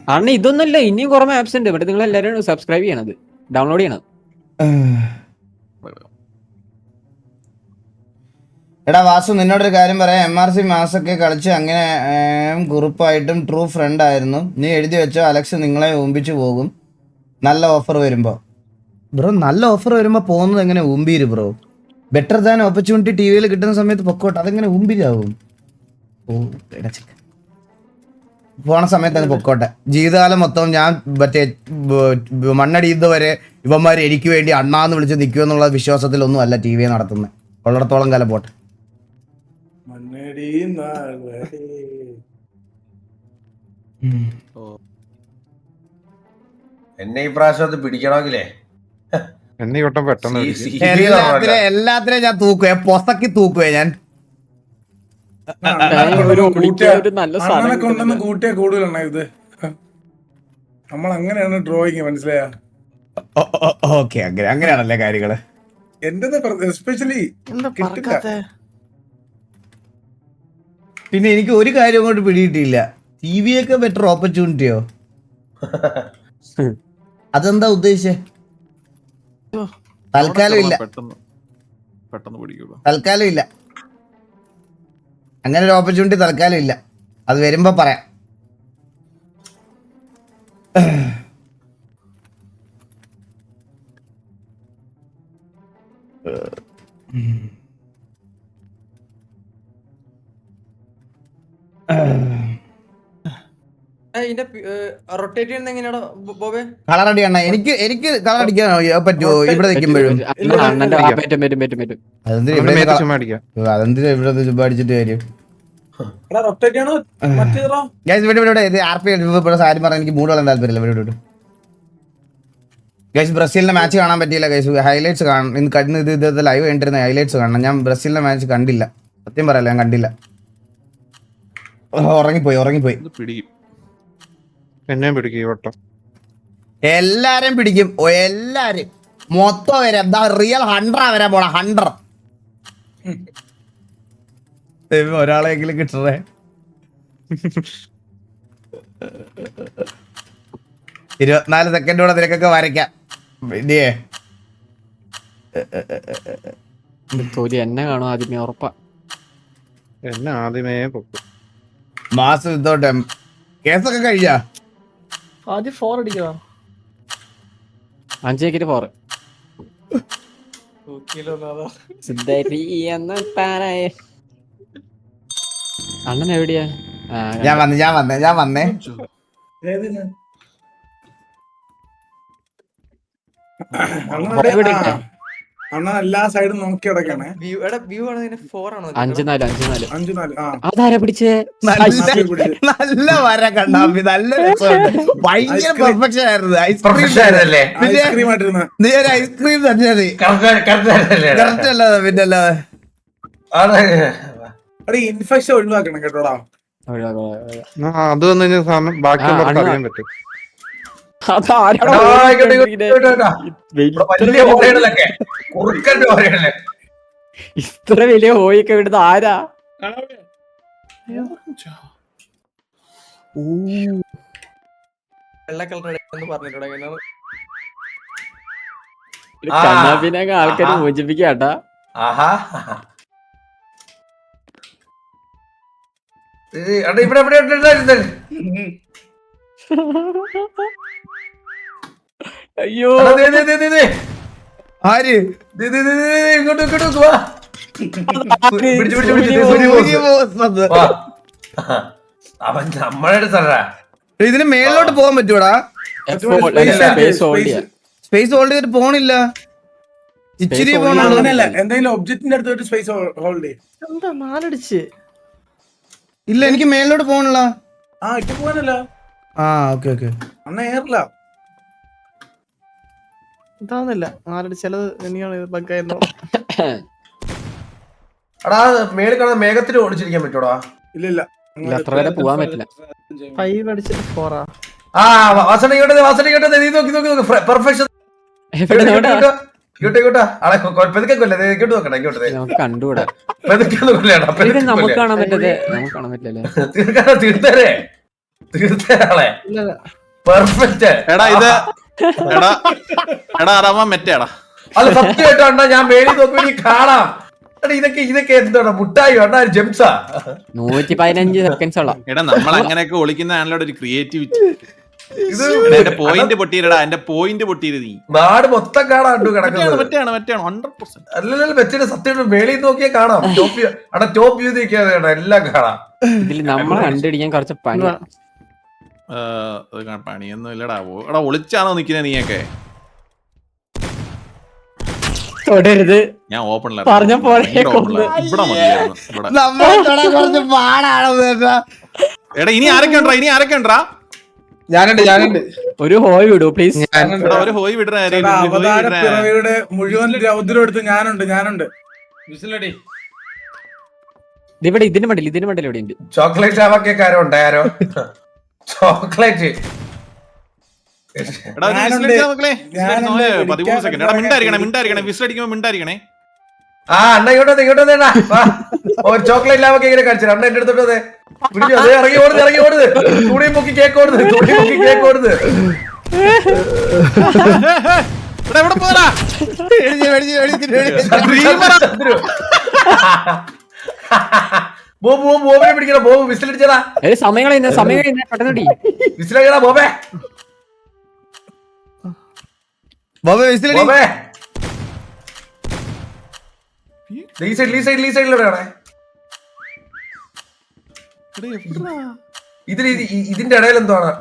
കാരണം ഇതൊന്നുമില്ല, ഇനിയും കുറെ ആപ്സ് ഉണ്ട്. ഇവിടെ നിങ്ങൾ എല്ലാവരും സബ്സ്ക്രൈബ് ചെയ്യണത്, ഡൗൺലോഡ് ചെയ്യണം. എടാ വാസു, നിന്നോടൊരു കാര്യം പറയാം. MRC മാസൊക്കെ കളിച്ച് അങ്ങനെ ഗ്രൂപ്പായിട്ടും ട്രൂ ഫ്രണ്ട് ആയിരുന്നു. നീ എഴുതി വെച്ചോ, അലക്സ് നിങ്ങളെ ഊമ്പിച്ചു പോകും നല്ല ഓഫർ വരുമ്പോ. ബ്രോ നല്ല ഓഫർ വരുമ്പോ പോകുന്നത് എങ്ങനെ ഊമ്പിര് ബ്രോ? ബെറ്റർ ദാൻ ഓപ്പർച്യൂണിറ്റി ടി വിയിൽ കിട്ടുന്ന സമയത്ത് പൊക്കോട്ടെ, അതെങ്ങനെ ഊമ്പിരാവും? പോണ സമയത്ത് അത് പൊക്കോട്ടെ. ജീവിതകാലം മൊത്തം ഞാൻ മറ്റേ മണ്ണടിയുന്നത് വരെ ഇവന്മാർ എനിക്ക് വേണ്ടി അണ്ണാന്ന് വിളിച്ച് നിൽക്കുമെന്നുള്ള വിശ്വാസത്തിലൊന്നും അല്ല ടി വി നടത്തുന്നത്. ഉള്ളിടത്തോളം കാലം പോട്ടെ. എന്നെ ഈ പ്രാവശ്യം പിടിക്കണമെങ്കിലേ എന്നെ ഈ വട്ടം പെട്ടെന്ന് എല്ലാത്തിനും ഞാൻ തൂക്കുവേ, പൊസക്കി തൂക്കുവേ ഞാൻ. അണ്ണനെ കൊണ്ടൊന്നും കൂട്ടിയാ കൂടുതലാണ് ഇത്. നമ്മൾ അങ്ങനെയാണ് ഡ്രോയിങ്, മനസ്സിലായ? ഓക്കെ, അങ്ങനെയാണല്ലേ കാര്യങ്ങള്. എന്റെ എസ്പെഷ്യലി പിന്നെ എനിക്ക് ഒരു കാര്യം കൊണ്ട് പിടിയിട്ടില്ല. ടി വി ഒക്കെ ബെറ്റർ ഓപ്പർച്യൂണിറ്റിയോ? അതെന്താ ഉദ്ദേശിച്ചേ? തൽക്കാലം ഇല്ല, തൽക്കാലം ഇല്ല. അങ്ങനെ ഒരു ഓപ്പർച്യൂണിറ്റി തൽക്കാലം ഇല്ല. അത് വരുമ്പോ പറയാം. കളർ അടിയണ്ണ എനിക്ക് കളർ അടിക്കാൻ പറ്റുമോ ഇവിടെ നിൽക്കുമ്പോഴും? അതെന്തിനാ ഇവിടെ ചുമ്മാ അടിച്ചിട്ട് കാര്യം? സാരി പറഞ്ഞ എനിക്ക് മൂട് വളരെ താല്പര്യമില്ല. ഇവിടെ ഗൈസ് ബ്രസീലിന്റെ മാച്ച് കാണാൻ പറ്റിയില്ല ഗൈസ്. ഹൈലൈറ്റ്സ് കാണണം. ഇന്ന് ഇത് ലൈവ് കണ്ടിരുന്ന ഹൈലൈറ്റ്സ് കാണണം. ഞാൻ ബ്രസീലിന്റെ മാച്ച് കണ്ടില്ല, സത്യം പറയല്ല, ഞാൻ കണ്ടില്ല. ഉറങ്ങിപ്പോയി. എന്നെ പിടിക്കും ഈ വട്ടം. എല്ലാരും പിടിക്കും, എല്ലാരും മൊത്തം വരെ. എന്താ റിയൽ 100 വരാൻ പോണ 100. ഒരാളെങ്കിലും കിട്ടണേ. 24 സെക്കൻഡോടെ നിനക്കൊക്കെ വരയ്ക്കാം. എന്നെ കാണും ആദ്യമേ, ഉറപ്പാ. എന്നെ ആദ്യമേ പൊക്കും. മാസം ഇതോട്ടെ കേസൊക്കെ കഴിഞ്ഞാ? ആദ്യം 4 അടിക്കണം. 5 വിക്കറ്റ് 4. അണ്ണൻ എവിടെയാ? ഞാൻ വന്നേ. അണ്ണൻ എല്ലാ സൈഡും നോക്കി കിടക്കണേ. 5-4. അതാരാ പിടിച്ചേ? നല്ല വര കണ്ടാ, നല്ല ഭയങ്കര പെർഫെക്ഷൻ ആയിരുന്നു. ഐസ്ക്രീം ആയിട്ടിരുന്ന നീ ഒരു ഐസ്ക്രീം തന്നെയാണ്. കറക്റ്റ് അല്ലാതെ പിന്നെ അല്ലാതെ ഇൻഫെക്ഷൻ ഒഴിവാക്കണം കേട്ടോടാ. അത് വന്നു കഴിഞ്ഞാൽ സാധനം ബാക്കിയുള്ളവർക്ക് അറിയാൻ പറ്റും. ഇത്ര വലിയ ഹോയൊക്കെ ഇവിടുന്ന് ആരാ? കണ്ണാപ്പിനൊക്കെ ആൾക്കാര് മോചിപ്പിക്കാട്ടാ. അയ്യോ ആര് ഇങ്ങോട്ട് അവൻ നമ്മളെ അടുത്തല്ല. ഇതിന് മേളിലോട്ട് പോകാൻ പറ്റൂടാ? സ്പേസ് ഹോൾഡ് ചെയ്തിട്ട് പോണില്ല. ഇച്ചിരി അങ്ങനെയല്ല, എന്തെങ്കിലും ഒബ്ജക്റ്റിന്റെ അടുത്ത് സ്പേസ് ഹോൾഡ് ചെയ്യും. എന്താ 4 അടിച്ച്? ഇല്ല, എനിക്ക് മേളിലോട്ട് പോകണില്ല. ഇട്ട് പോകാനല്ല. ഓക്കെ അണ്ണ ഏറില്ല. ഇതാവുന്നില്ല 4 അടിച്ചത്. എനിക്കാണ് ബഗ്ഗായിരുന്നു. എടാ മേളിൽ കാണാൻ മേഘത്തിൽ ഓടിച്ചിരിക്കാൻ പറ്റൂടാ? ഇല്ല അത്ര വരെ പോവാൻ പറ്റില്ല. 5 അടിച്ചിട്ട് 4. ആ വാസന ഇങ്ങോട്ട് നീ നോക്കി പെർഫെക്ഷൻ എവിടെ നോട്ടാ? ഇങ്ങോട്ടാ ആളെ പെതുക്കെ കൊല്ലേ ഇങ്ങോട്ട് നോക്കട്ടെ ഇങ്ങോട്ട് നമുക്ക് കണ്ടുകൂടാ. പെതുക്കെ കൊല്ലേടാ ഇത് നമുക്ക് കാണാൻ പറ്റത് നമുക്ക് കാണാൻ പറ്റില്ലല്ലേ? തീർത്തേരാളെ പെർഫെക്റ്റ്. എടാ അറവ മെറ്റേടാ. അല്ല സത്യമായിട്ടോ അണ്ണാ ഞാൻ മേളിൽ നോക്കി കാണാം. എടാ ഇതൊക്കെ എന്താണ് മുട്ടായി അണ്ണാ ജെംസാ. 115 സെക്കൻഡ്സോളം. എടാ നമ്മൾ അങ്ങനെയൊക്കെ ഒളിക്കുന്നതാണല്ലോ ഒരു ക്രിയേറ്റിവിറ്റി. ഇത് എന്റെ പോയിന്റ് പൊട്ടിയിരടാ, എന്റെ പോയിന്റ് പൊട്ടിയത് നീ. നാട് മൊത്തം കാണാൻ കിടക്കുന്നത്. മറ്റാണ് 100%. അല്ലല്ല വെച്ചിട്ട് സത്യം വെളിയിൽ നോക്കിയാൽ കാണാം. ടോപ്പ് വ്യൂ നോക്കിയാൽ എല്ലാം കാണാം. ഇതിൽ നമ്മളെ കണ്ടുപിടിക്കാൻ കുറച്ച് പണി. പണിയൊന്നും ഇല്ലടാ. എടാ ഒളിച്ചാണോ നിക്കുന്നത് നീയൊക്കെ? തൊടരുത്. ഞാൻ ഓപ്പണില്ല പറഞ്ഞ പോലെ ഇവിടെ മതിയായിരുന്നു. ഇവിടെ നമ്മളെ കുറച്ച് പാടാണ്. എടാ ഇനി ആരൊക്കെ ഉണ്ടാ? ഞാനുണ്ട് ഒരു ഹോയ് വിടൂ പ്ലീസ്. ഒരു ഹോയ് വിടണ അവതാര പിറവിയുടെ മുഴുവൻ രൗദ്രം എടുത്ത് ഞാനുണ്ട്. വിസിലടി. ഇതിവിടെ ഇതിന് മണ്ടിൽ ഇവിടെ ഉണ്ട്. ചോക്ലേറ്റ് ആവാക്കൊക്കെ ആരോ ഉണ്ടായാരോ? ചോക്ലേറ്റ് മിണ്ടായിരിക്കണേ. ആ അണ്ണ ഇങ്ങോട്ടോ ഒരു ചോക്ലേറ്റ് ലാവൊക്കെ ഇങ്ങനെ കളിച്ചു. അണ്ണ എന്റെ അടുത്തോട്ട് പിടിച്ചു. അത് ഇറങ്ങി ഓടുന്നത് തുണിയും പൊക്കി കേക്ക് ഓടുന്നത്. ബോബിനെ പിടിക്കണം. ബോബ് വിസിലടിച്ചടാ. സമയം പെട്ടെന്ന് വിസിലടിക്കടാ ബോബേ. ബോബേ വിസിലടി. ബോബേ ഈ സൈഡിലൂടെ ഇതിന്റെ ഇടയിൽ എന്താണ്?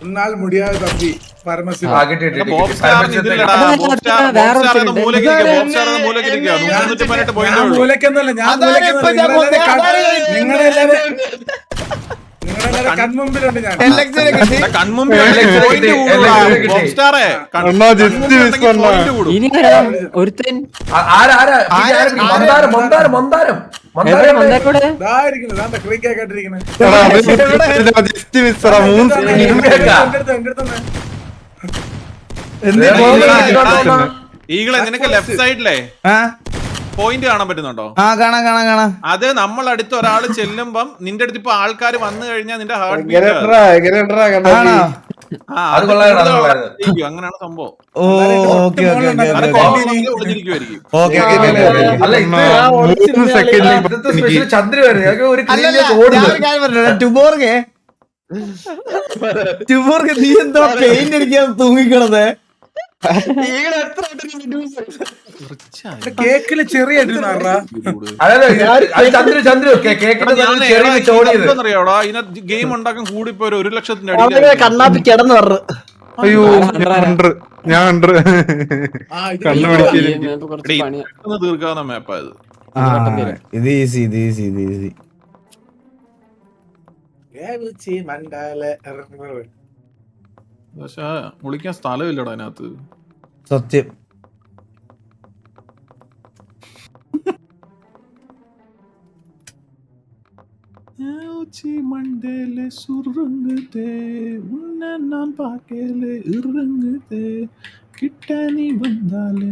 എന്നാൽ മുടിയാതെ തപ്പി പരമശിവ. മൂലക്കെന്നല്ല നിങ്ങളുടെ കൺമുമ്പിലുണ്ട് ഞാൻ. ഇനി ഒരുത്തൻ ഈകളെ നിനക്ക് ലെഫ്റ്റ് സൈഡിലെ പോയിന്റ് കാണാൻ പറ്റുന്നുണ്ടോ? കാണാം. അത് നമ്മൾ അടുത്ത് ഒരാൾ ചെല്ലുമ്പം നിന്റെ അടുത്ത് ഇപ്പൊ ആൾക്കാർ വന്നു കഴിഞ്ഞാൽ നിന്റെ ഹാർട്ട് അങ്ങനെയാണ് സംഭവം. ചുബോർഗ് നീ എന്തോ പെയിന്റ് അടിക്കാൻ തൂങ്ങിക്കണത്? കേക്കില് ചെറിയ ഗെയിം ഉണ്ടാക്കാൻ കൂടി ഇപ്പൊ 1,00,000 കണ്ണാപ്പി കിടന്നു പറഞ്ഞു. അയ്യോ ഞാൻ തീർക്കാവുന്ന മാപ്പാ ഇത്. ഇത് ഈസി. പക്ഷെ വിളിക്കാൻ സ്ഥലമില്ലടാ അതിനകത്ത്. സത്യം. കിട്ടാനി വന്നാലേ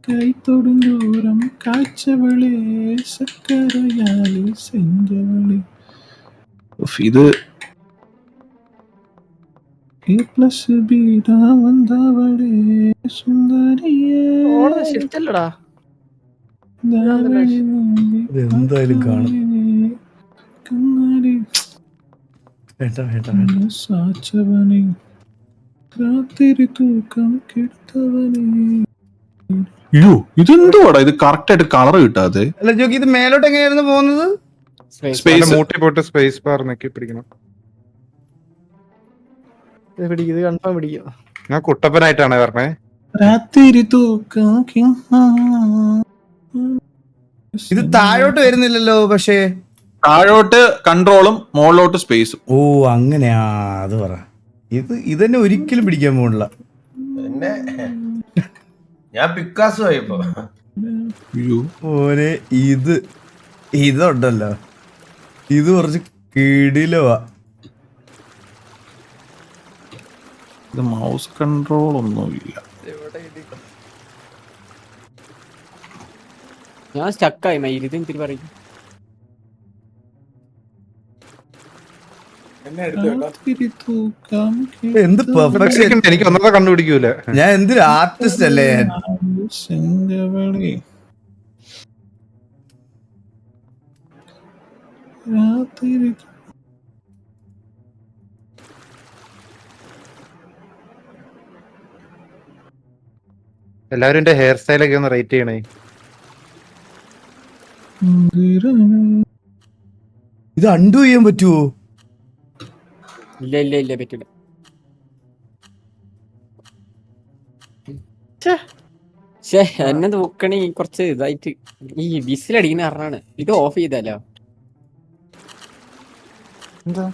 കൈ തൊടും ദൂരം കാഴ്ചവളെ സക്കരയാലി സെഞ്ചവളി. ഇത് ഷിഫ്റ്റല്ലടാ. എന്തായാലും കാണും. സാച്ചവനെ രാത്രി തൂക്കം കെടുത്തവനെ. അയ്യോ ഇതെന്തുവാടാ ഇത് കറക്റ്റ് ആയിട്ട് കളർ കിട്ടാതെ? അല്ല ജോക്കി ഇത് മേലോട്ട് എങ്ങനെയായിരുന്നു പോകുന്നത്? മൂട്ടി പോയിട്ട് സ്പേസ് ബാർ നോക്കി പിടിക്കണം. ഇത് കൺഫേം പിടിക്കും. ഞാൻ കുട്ടപ്പനായിട്ടാണ് പറഞ്ഞേ. രാത്രി തൂക്കം ഇത് താഴോട്ട് വരുന്നില്ലല്ലോ. പക്ഷേ താഴോട്ട് കൺട്രോളും മുകളിലോട്ട് സ്പേസും. ഓ അങ്ങനെയാ. അത് പറ. ഇതന്നെ ഒരിക്കലും പിടിക്കാൻ പോണില്ല. ഞാൻ പിക്കാസോ ഇപ്പൊ ഓനെ ഇതുണ്ടല്ലോ, ഇത് കുറച്ച് കിടിലവാ. ഇത് മൗസ് കൺട്രോൾ ഒന്നുമില്ല. ഞാൻ സ്റ്റക്കായി മയിലിത് എന്തിരി പറയും. എന്നെ എടുത്തു കേട്ടോ. എന്ത് പെർഫെക്ഷൻ. എനിക്ക് ഒന്നര കണ്ടുപിടിക്കൂല. ഞാൻ എന്തൊരു ആർട്ടിസ്റ്റ് അല്ലേ ഞാൻ. എല്ലാവരും എന്റെ ഹെയർ സ്റ്റൈലൊക്കെ ഒന്ന് റേറ്റ് ചെയ്യണേ. ഇത് അൺഡു ചെയ്യാൻ പറ്റുമോ? ഇല്ല പറ്റില്ല. എന്നെ നോക്കണേ കുറച്ച് ഇതായിട്ട് ഈ വിസിലടിക്കുന്ന കാരണമാണ്. ഇത് ഓഫ് ചെയ്താലോ? എന്താ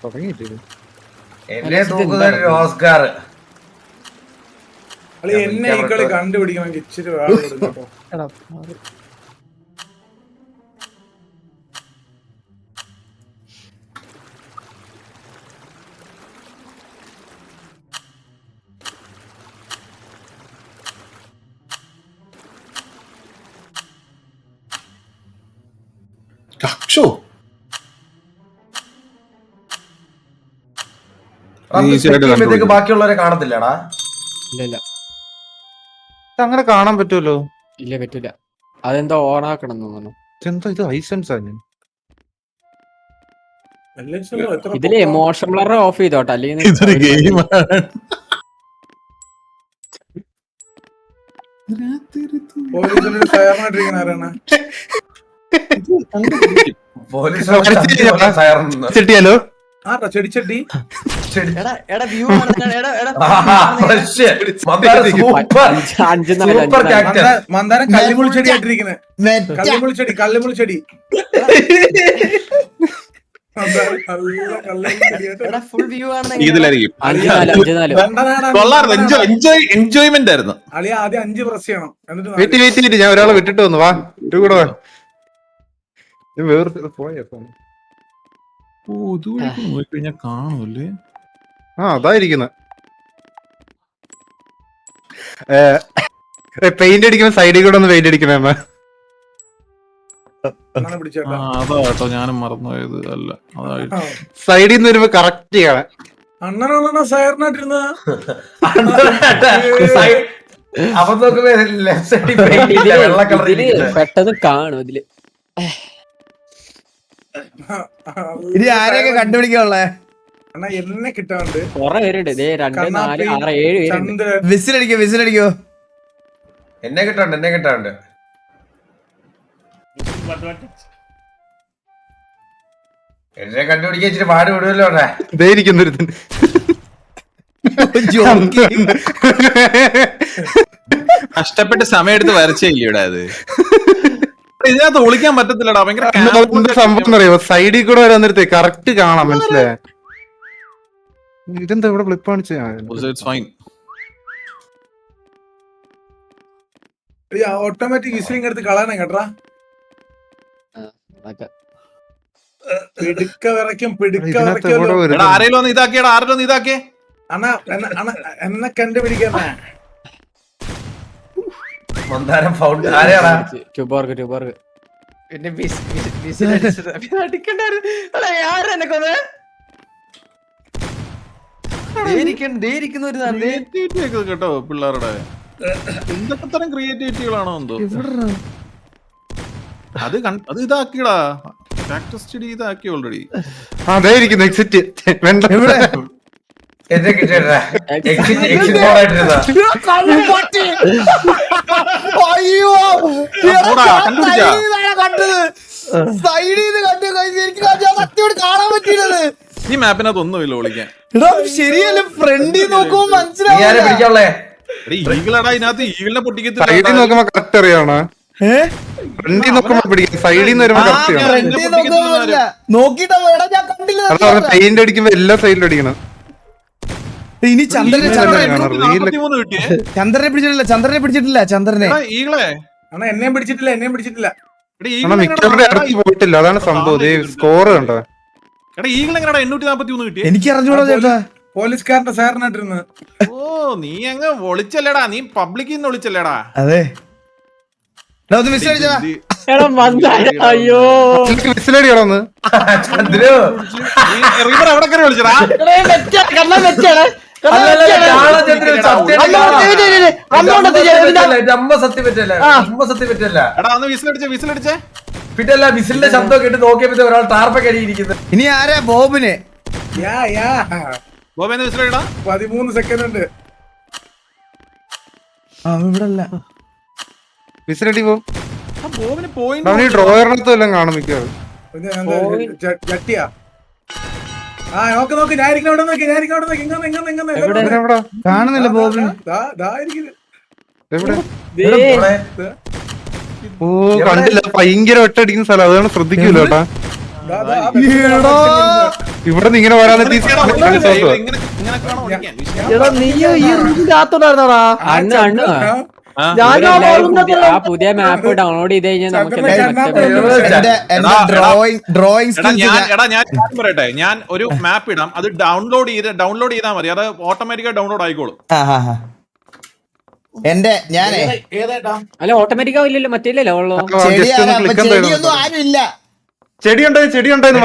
തുടങ്ങിയിട്ടില്ല. എന്നെ തൂക്കുന്നൊരു ഓസ്കാർ. അളിയ എന്നെ ഈ കളി കണ്ടുപിടിക്കണമെങ്കിൽ ഇച്ചിരി ആള് കൊടുക്കും കേട്ടോ. ബാക്കിയുള്ളവരെ കാണത്തില്ലടാ. ഇല്ല അങ്ങനെ കാണാൻ പറ്റുമല്ലോ. ഇല്ല പറ്റൂല. അതെന്താ ഓൺ ആക്കണം തോന്നുന്നു. എന്താ ഇത് ലൈസൻസ് ആണ്? ഇതില് മോഷൻ ബ്ലർ ഓഫ് ചെയ്തോട്ടെ, അല്ലെങ്കിൽ ഇതൊരു ഗെയിമാണ്. പോലീസിനൊരു ഫയറിനായിട്ടിരിക്കുന്ന ആരാണ്? ചെട്ടിയാലോ ആരാ ചെടിച്ചട്ടി? മന്ദാരം കല്ലുമുളി ചെടി ആയിട്ടിരിക്കുന്നത്. കല്ലുമുളി ചെടി ഇതിലായിരിക്കും. എൻജോയ്മെന്റ് ആയിരുന്നു. അളിയ ആദ്യം 5 പ്രസ് ചെയ്യണം. എന്നിട്ട് വെയിറ്റ് ഞാൻ ഒരാളെ വിട്ടിട്ട് വന്നു. വാ ഇത് കൂടെ വാ. വേറെ പോയപ്പോ നോക്കിക്കഴിഞ്ഞാൽ കാണൂല്ലേ? അതായിരിക്കുന്ന പെയിന്റ് അടിക്കുമ്പോ സൈഡിൽ കൂടെ ഒന്ന് പെയിന്റ് അടിക്കണേ. പിടിച്ചേട്ടാ. അതാ കേട്ടോ ഞാനും മറന്നുപോയത്. അല്ല അതായിട്ട് സൈഡിൽ നിന്ന് വരുമ്പോ കറക്റ്റ് ചെയ്യണം. അണ്ണനാണോ സയറിനായിട്ടിരുന്ന? അപ്പൊ വെള്ള കളർ പെട്ടെന്ന് കാണും ഇതില്. ഇനി ആരെയൊക്കെ കണ്ടുപിടിക്കാനുള്ളേ? അണ്ണാ എന്നെ കിട്ടാണ്ട് കൊറേ പേരുണ്ട്. 2, 4, 6, 7 പേരുണ്ട്. വിസിലടിക്കോ? എന്നെ കിട്ടാണ്ട് എന്നെ കണ്ടുപിടിക്കാൻ ഇച്ചിരി പാട് വിടുമല്ലോ. ഇതായിരിക്കുന്നൊരു കഷ്ടപ്പെട്ട് സമയം എടുത്ത് വരച്ചില്ല ഇവിടെ. അത് ഇതിനകത്ത് ഒളിക്കാൻ പറ്റത്തില്ലടാ. ഭയങ്കര സംഭവം അറിയോ? സൈഡിൽ കൂടെ വരാൻ കറക്റ്റ് കാണാം. മനസ്സിലായ? ഇതെന്താ ഇവിടെ ഫ്ലിപ്പ് കാണിച്ച? ഓട്ടോമാറ്റിക് വിസിലിംഗ് എടുത്ത് കളയണം കേട്ടാ. ആരെങ്കിലും ഒന്ന് ഇതാക്കിയടാ. ആരെങ്കിലും ഒന്ന് ഇതാക്കിയേ. അണ്ണാ എന്നെ കണ്ടുപിടിക്കാൻ മന്ദാരം ഫൗണ്ട് ആരെയാടാ? ട്യൂബോർഗ് പിന്നെ അടിക്കണ്ടായിരുന്നു. കേട്ടോ പിള്ളേരുടെ എന്തൊക്കെ തരം ക്രിയേറ്റിവിറ്റികളാണോ എന്തോ. അത് ഇതാക്കിയടാ. ഫാക്ടർ സ്റ്റഡി ഇതാക്കി ഓൾറെഡി. അതായിരിക്കുന്നു എക്സിറ്റ്. എന്നെ കിട്ടിയടാ. ഈ മാപ്പിനകത്ത് ഒന്നുമില്ല ഒളിക്കാൻ. ശരിയല്ല, ഫ്രണ്ടിൽ നോക്കുമ്പോ നീ ആരെ മനസ്സിലാവില്ല. പിടിക്കാനുള്ളേ? ഈഗിളടാ. ഇതിനകത്ത് ഈഗിളിനെ പൊട്ടിക്കത്തില്ല. സൈഡിൽ നോക്കുമ്പോ കറക്റ്റ് അറിയാണോ? ഫ്രണ്ടിൽ നോക്കുമ്പോ പിടിക്കും. സൈഡിൽ നിന്ന് വരുമ്പോ കറക്റ്റ് ചെയ്യണം. ഫ്രണ്ടിൽ നോക്കുമ്പോ നോക്കിട്ടാ ഞാൻ കണ്ടില്ല. അതാണ് പെയിന്റ് അടിക്കുമ്പോ എല്ലാ സൈഡിലും അടിക്കണം. ഇനി ചന്ദ്രനെ കിട്ടിയേ. പിടിച്ചിട്ടില്ല. ചന്ദ്രനെ ഈഗിളെ അണ്ണാ എന്നെയും പിടിച്ചിട്ടില്ല എടാ, ഈഗിൾ കാരണം എങ്ങനെടാ മിക്കവരുടെ ഇടയ്ക്ക് പോയിട്ടില്ല, അതാണ് സംഭവം. സ്കോർ കണ്ടോ? എടാ ഈഗിൾ എങ്ങനെയാ 841 കിട്ടിയേ? എനിക്ക് അറിഞ്ഞൂടാ ചേട്ടാ. പോലീസുകാരന്റെ സാറിനായിട്ടിരുന്ന് ഓ നീ അങ്ങ് ഒളിച്ചല്ലേടാ, നീ പബ്ലിക്കിൽ നിന്ന് ഒളിച്ചല്ലേടാ. അതെ ഒന്ന് മിസ് അടിച്ചതാ. എടാ മന്ദാര, അയ്യോ വിസിലടി കിടന്ന് ചന്ദ്രു റിവർ എവിടെ കയറി വിളിച്ചടാ? എടാ ഒന്ന് വിസിലടിച്ചേ. പിന്നല്ല വിസിലിന്റെ ശബ്ദം കേട്ട് നോക്കിയപ്പോ ഒരാൾ ടാർപ്പൊക്കെ അടിയിരിക്കുന്നത്. ഇനി ആരാ ബോബിന്? യാ ബോബേന്ന് വിസിലടിടാ. 13 സെക്കൻഡ് ഉണ്ട്. ഇവിടെ അല്ല. വിസിലടി പോ. ബോബിന് പോയിന്റ് അവന് ഡ്രോയറിനകത്ത് എല്ലാം കാണും മിക്കവാറും. പിന്നെ എന്താ ജട്ടിയാ? ആ നോക്ക് ഞാൻ ഇരിക്കുന്ന അവിടെ നോക്കി ഇങ്ങനെ എവിടെ കാണുന്നില്ല ബോബിന്. എവിടെ? ദേ, ഓ കണ്ടില്ല, ഭയങ്കര ഒറ്റടിക്കുന്ന സ്ഥലം, അതാണ് ശ്രദ്ധിക്കൂല കേട്ടാ. ഇവിടെ നിന്ന് ഇങ്ങനെ വരാൻ എടാ നീ ഈ റൂമിന്റെ അകത്തോട്ടായിരുന്നോടാ? അണ്ണു അണ്ണു ആ പുതിയ മാപ്പ് ഡൗൺലോഡ് ചെയ്ത് കഴിഞ്ഞാൽ നമുക്ക് ഡ്രോയിങ് ഞാൻ പറയട്ടെ, ഞാൻ ഒരു മാപ്പ് ഇടാം, അത് ഡൗൺലോഡ് ചെയ്താൽ മതി, അത് ഓട്ടോമാറ്റിക്കായി ഡൗൺലോഡ് ആയിക്കോളും. ഞാനേ അല്ല ഓട്ടോമാറ്റിക് ആവില്ലല്ലോ, മറ്റേല്ലോ ഉള്ളൂ. ചെടിയൊന്നും ആരും ഇല്ല. ചെടി ഉണ്ടായിരുന്നു.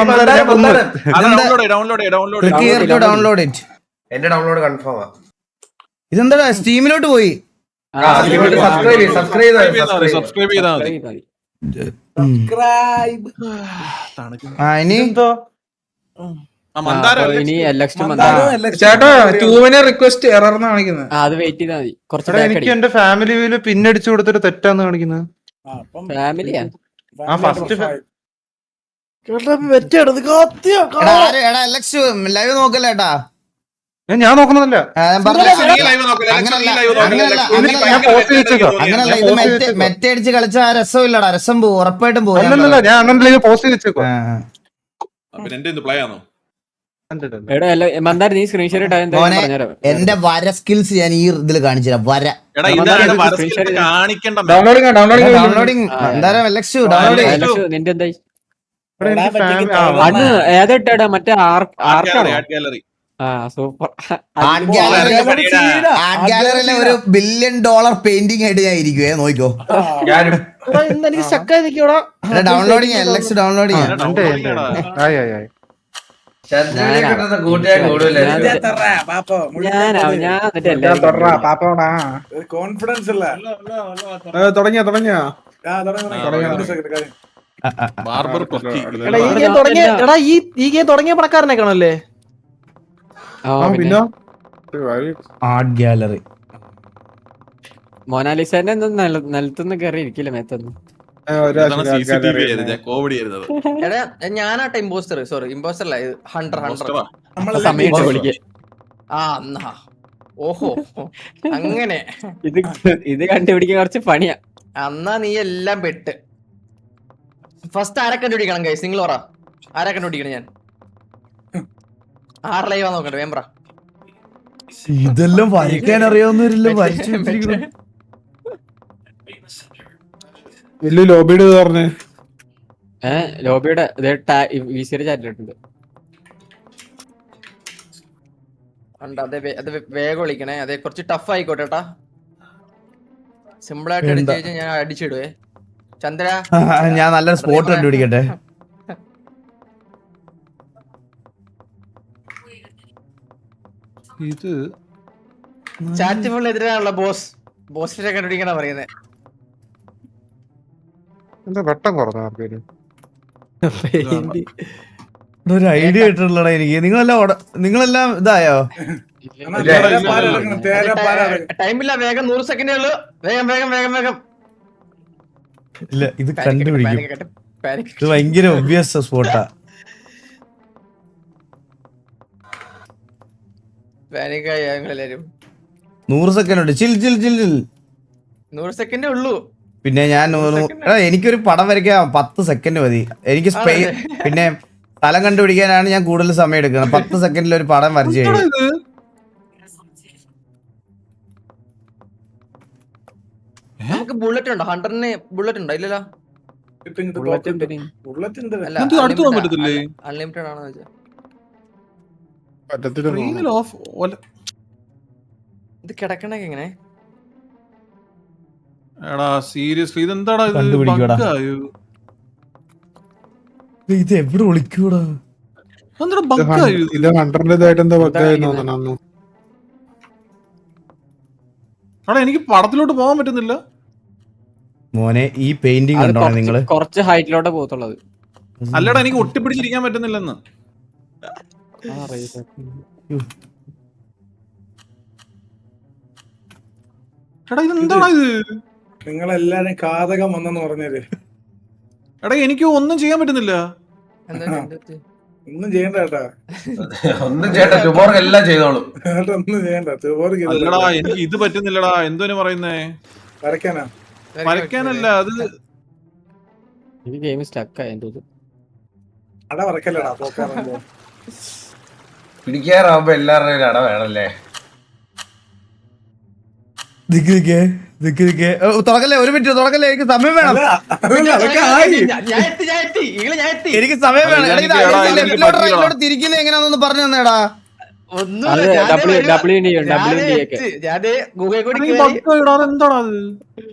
Download it. എന്റെ ഡൗൺലോഡ് കൺഫേം ആ. ഇതെന്താ സ്റ്റീമിലോട്ട് പോയി? സബ്സ്ക്രൈബ് ചെയ്താൽ മതി. ഇനി ഇനി LX2 ചേട്ടാ 2 റിക്വസ്റ്റ് എറർ കാണിക്കുന്നത്. അത് വെയിറ്റ് ചെയ്താൽ മതി കുറച്ച്. എനിക്ക് എന്റെ ഫാമിലി വ്യൂല് പിന്നടിച്ചു കൊടുത്തിട്ട് തെറ്റാന്ന് കാണിക്കുന്നത്. ഫാമിലിയാ ഫസ്റ്റ് ലൈവ് നോക്കല്ലേട്ടാ. ഞാൻ നോക്കുന്നതല്ല, അങ്ങനല്ല, ഇത് മെറ്റടിച്ച് കളിച്ച ആ രസം ഇല്ലടാ, രസം പോവും, ഉറപ്പായിട്ടും പോകും. അല്ലല്ല, ഞാൻ അണ്ണൻ പോസ്റ്റ് ചെയ്ത് വെച്ചേക്കോ. എടാ മന്ദാര നീ സ്ക്രീൻഷോട്ട് ഇട്ടാ പറഞ്ഞുതരാം. എന്റെ വര സ്കിൽസ് ഞാൻ ഈ ഇതിൽ കാണിച്ചു തരാം. വര ഡൗൺലോഡിങ് എന്തായാലും LX2 ഡൗൺലോഡ്. നിന്റെ എന്തായി അന്ന് ഏതായിട്ടാ? മറ്റേ ആർക്കാണോ? ആ സൂപ്പർ. ആർട്ട് ഗാലറിയിലെ ഒരു $1 ബില്യൺ പെയിന്റിംഗ് ആയിട്ട് ഞാൻ ഇരിക്കുവേ, നോക്കിക്കോ. എനിക്ക് സ്റ്റക്കായി നിൽക്കോടാ. ഡൗൺലോഡിങ് LX ഡൗൺലോഡ് ചെയ്യാം. കോൺഫിഡൻസ് അല്ല. തുടങ്ങിയ എടാ ഈ ഗെയിം തുടങ്ങിയ പണക്കാരനെ കാണല്ലേ? ആർട്ട് ഗാലറി മൊനാലിസേനെ നിലത്തുനിന്ന് കയറി ഇരിക്കില്ല മേത്തൊന്നും. ഞാനാട്ടെ ഇമ്പോസ്റ്റർ, സോറി ഇമ്പോസ്റ്റർ അല്ല, ഹണ്ടർ. സമയം വിളിക്കേ. ഓഹോ അങ്ങനെ ഇത് കണ്ടുപിടിക്കാൻ കുറച്ച് പണിയാ. അന്നാ നീ എല്ലാം പെട്ട്. ഫസ്റ്റ് ആരെ കണ്ടുപിടിക്കണം ഗൈസ്? നിങ്ങൾ പറ, ആരെ കണ്ടുപിടിക്കണം? ഞാൻ ആറ് ലൈവാ നോക്കട്ടെ, വേമ്പ്ര. ഇതെല്ലാം വരയ്ക്കാൻ അറിയാവുന്നവരില്ല, വരച്ചു വലിയ ലോബിയുടെ പറഞ്ഞേ. ലോബിയുടെ VCയുടെ ചാറ്റിലിട്ടുണ്ട്. അത് വേഗം വിളിക്കണേ, അതെ കുറച്ച് ടഫ് ആയിക്കോട്ടെ ട്ടാ. സിമ്പിൾ ആയിട്ട് അടിച്ചു കഴിഞ്ഞാൽ ഞാൻ അടിച്ചിടുവേ. ചന്ദ്ര ഞാൻ നല്ലൊരു സ്പോട്ട് കണ്ടുപിടിക്കട്ടെ. ഇത് ചാറ്റ് ഫുൾ എതിരാണല്ലോ ബോസിനെ കണ്ടുപിടിക്കണ പറയുന്നത്. എന്താ വെട്ടം കുറഞ്ഞ ആർക്കേലും ഒരു ഐഡിയ ആയിട്ടുള്ളടാ എനിക്ക്. നിങ്ങളെല്ലാം ഇതായോ? ടൈമില്ല, വേഗം 100 സെക്കൻഡേ ഉള്ളൂ. വേഗം ഇല്ല, ഇത് കണ്ടുപിടിക്കും. ഇത് ഭയങ്കര ഒബ്വിയസ് സ്പോട്ടാ. പാനിക്കായി ഞങ്ങളെല്ലാരും. 100 സെക്കൻഡ് ഉണ്ട്. ചിൽ 100 സെക്കൻഡേ ഉള്ളൂ. പിന്നെ ഞാൻ എനിക്കൊരു പടം വരയ്ക്കാൻ 10 സെക്കൻഡ് മതി. എനിക്ക് പിന്നെ സ്ഥലം കണ്ടുപിടിക്കാനാണ് ഞാൻ കൂടുതൽ സമയം എടുക്കുന്നത്. 10 സെക്കൻഡിൽ ഒരു പടം വരച്ചു കഴിഞ്ഞു. നമുക്ക് ബുള്ളറ്റ് ഉണ്ടോ? 100-ന് ബുള്ളറ്റ് ഉണ്ടോ? ഇല്ലല്ലോ. ബുള്ളറ്റ് ഉണ്ട്. അല്ല ഇത് അടുത്ത് പോകാൻ പറ്റത്തില്ലേ? അൺലിമിറ്റഡ് ആണോ വെച്ചാ Reel off. ഇത് കിടക്കണൊക്കെ എങ്ങനെ? എടാ സീരിയസ്ലി ഇതെന്താടാ ഇത്? കണ്ടുപിടിക്കുവാടാ. Bug ആയോ? ഇത് എവിടെ ഒളിക്കൂടാ? എന്തെടാ bug ആയോ ഇത്? ഇത് 100-ന്റേതായിട്ട് എന്താ ബഗ്ഗായെന്ന് തോന്നുന്നു. എടാ എനിക്ക് പടത്തിലോട്ട് പോകാൻ പറ്റുന്നില്ല. മോനെ ഈ പെയിന്റിംഗ് അത് കണ്ടോ നിങ്ങള്? കുറച്ച് ഹൈറ്റിലോട്ട് പോകത്തുള്ളത്. അല്ലടാ എനിക്ക് ഒട്ടിപ്പിടിച്ചിരിക്കാൻ പറ്റുന്നില്ലെന്ന്. എടാ ഇതെന്താടാ ഇത്? നിങ്ങളെല്ലാരും കാതകം വന്നെന്ന് പറഞ്ഞത്. എടാ എനിക്ക് ഒന്നും ചെയ്യാൻ പറ്റുന്നില്ല. ഒന്നും ചെയ്യണ്ട കേട്ടാ. ഒന്നും ചേട്ടാ ടുബോർക്ക് എല്ലാം ചെയ്തോളും. ഒന്നും ചെയ്യണ്ട. അല്ലടാ എനിക്ക് ഇത് പറ്റുന്നില്ലടാ. എന്തോന് പറയുന്നേ? വരയ്ക്കാനാ? വരയ്ക്കാനല്ല അത്. ഈ ഗെയിം സ്റ്റക്ക് ആയി തോന്നുന്നു. അട വരക്കല്ലടാ പോക്കാറുണ്ടോ? പിടിക്കാറാവുമ്പോ എല്ലാവരുടെയും അട വേണല്ലേ? തുടക്കല്ലേ, ഒരു മിനിറ്റ് തുടക്കല്ലേ, എനിക്ക് സമയം വേണം. എനിക്ക് സമയം വേണം. എടാ, ഇത് ലെഫ്റ്റിലോട്ട് റൈറ്റിലോട്ട് തിരിക്കുന്നത് എങ്ങനെയാണെന്ന് പറഞ്ഞു തന്നേടാ. അത് WD ഒക്കെ. എന്താടാ അത്?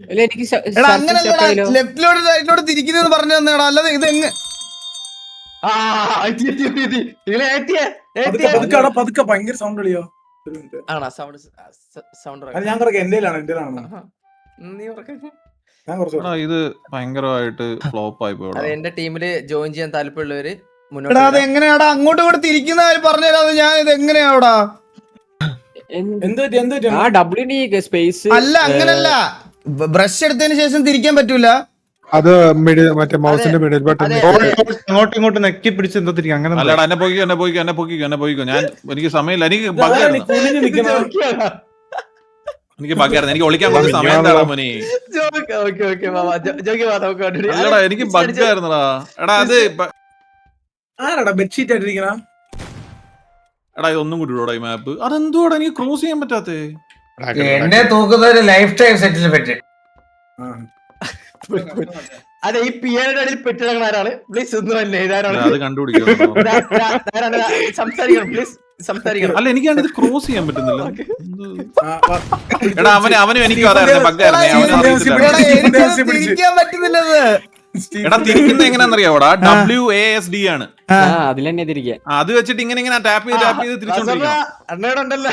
അല്ല എനിക്ക് എടാ അങ്ങനല്ലടാ, ലെഫ്റ്റിലോട്ട് റൈറ്റിലോട്ട് തിരിക്കുന്നത് പറഞ്ഞു തന്നേടാ. അല്ലാതെ ഇത് എങ്ങനെ പതുക്കെ ഭയങ്കര സൗണ്ട് കളിയോ? ഞാൻ കുറക്കെ എന്റെ ഞാൻ കുറച്ച് എടാ ഇത് ഭയങ്കരമായിട്ട് ഫ്ലോപ്പ് ആയി പോയടാ. എന്റെ ടീമില് ജോയിൻ ചെയ്യാൻ താല്പര്യമുള്ളവര് എടാ അത് മുന്നോട്ട്. എങ്ങനെയാടാ അങ്ങോട്ട് കൂടെ തിരിക്കുന്ന പറഞ്ഞു തരാതെ ഞാൻ ഇത് എങ്ങനെയാടാ? ആ WD സ്പേസ് അല്ല അങ്ങനല്ല, ബ്രഷ് എടുത്തതിന് ശേഷം തിരിക്കാൻ പറ്റൂല. അത് മറ്റേ മൗസിന്റെ മിഡിൽ ബട്ടൺ അങ്ങോട്ടും ഇങ്ങോട്ടും നെക്കി പിടിച്ച് എന്തോ തിരിക്കും. അങ്ങനെ അല്ലടാ എന്നെ പോയിക്കോ. ഞാൻ എനിക്ക് സമയമില്ല. എനിക്ക് ബഗ്ഗായിരുന്നു. എനിക്ക് ഒളിക്കാൻ കുറച്ച് സമയം തരാ മോനെ. അല്ലടാ എനിക്ക് ബഗ്ഗായിരുന്നടാ. എടാ അത് ആരാടാ ബെഡ്ഷീറ്റ് ആയിട്ടിരിക്കണ? എടാ ഇതൊന്നും കൂടി ഇടോടാ ഈ മാപ്പ്. അതെന്തോടാ എനിക്ക് ക്രോസ് ചെയ്യാൻ പറ്റാത്തേ? എന്നെ തൂക്കുന്ന ഒരു ലൈഫ് ടൈം സെറ്റിൽ പറ്റി. അതെ ഈ പിയാനോയുടെ അടിയിൽ പെട്ടിടങ്ങണ ആരാണ്? പ്ലീസ് ഒന്നും അല്ലേ ഇതാരാണ്? അത് കണ്ടുപിടിക്കും. സംസാരിക്കണം പ്ലീസ്, സംസാരിക്കണം. അല്ല എനിക്കാണ് ഇത് ക്രോസ് ചെയ്യാൻ പറ്റുന്നില്ല. എടാ അവനും എനിക്കും അതായിരുന്നു ബഗ്ഗായിരുന്നു. എടാ, എനിക്കത് തിരിക്കാൻ പറ്റുന്നില്ലത്. എടാ തിരിക്കുന്ന എങ്ങനെയാണെന്നറിയാവോടാ? WASD ആണ്. അതിലെന്നെ തിരിക്കാൻ. അത് വെച്ചിട്ട് ഇങ്ങനെ ടാപ്പ് ചെയ്ത് തിരിച്ചോണ്ടിരിക്കണം. അണ്ണയോടുണ്ടല്ലോ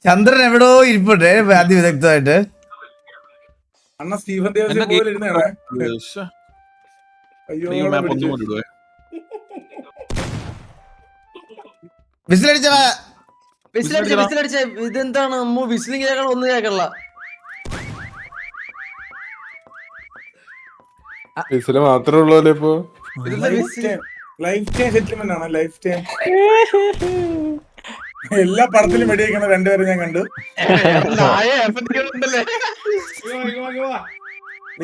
ചന്ദ്രൻ എവിടോ ഇരിപ്പുണ്ട് അതിവിദഗ്ധമായിട്ട്. അണ്ണ സ്റ്റീഫൻ ദേവസ്യ പോലെ ഇരുന്നേടാ. അയ്യോ മാപ്പ് ഒന്നും കൂടി ഇടുവേ. വിസിലടിച്ചടാ. വിസിലടിച്ച ഇതെന്താണ് അമ്മ വിസിലിംഗ് കേൾക്കണം? ഒന്നും കേൾക്കണില്ല. മാത്രമേ ഉള്ളൂ ഇപ്പൊ. ലൈഫ് ടൈം സെറ്റിൽമെന്റ് ആണ്. ലൈഫ് ടൈം എല്ലാ പടത്തിലും വെടിവെക്കണ രണ്ടുപേരും ഞാൻ കണ്ടു.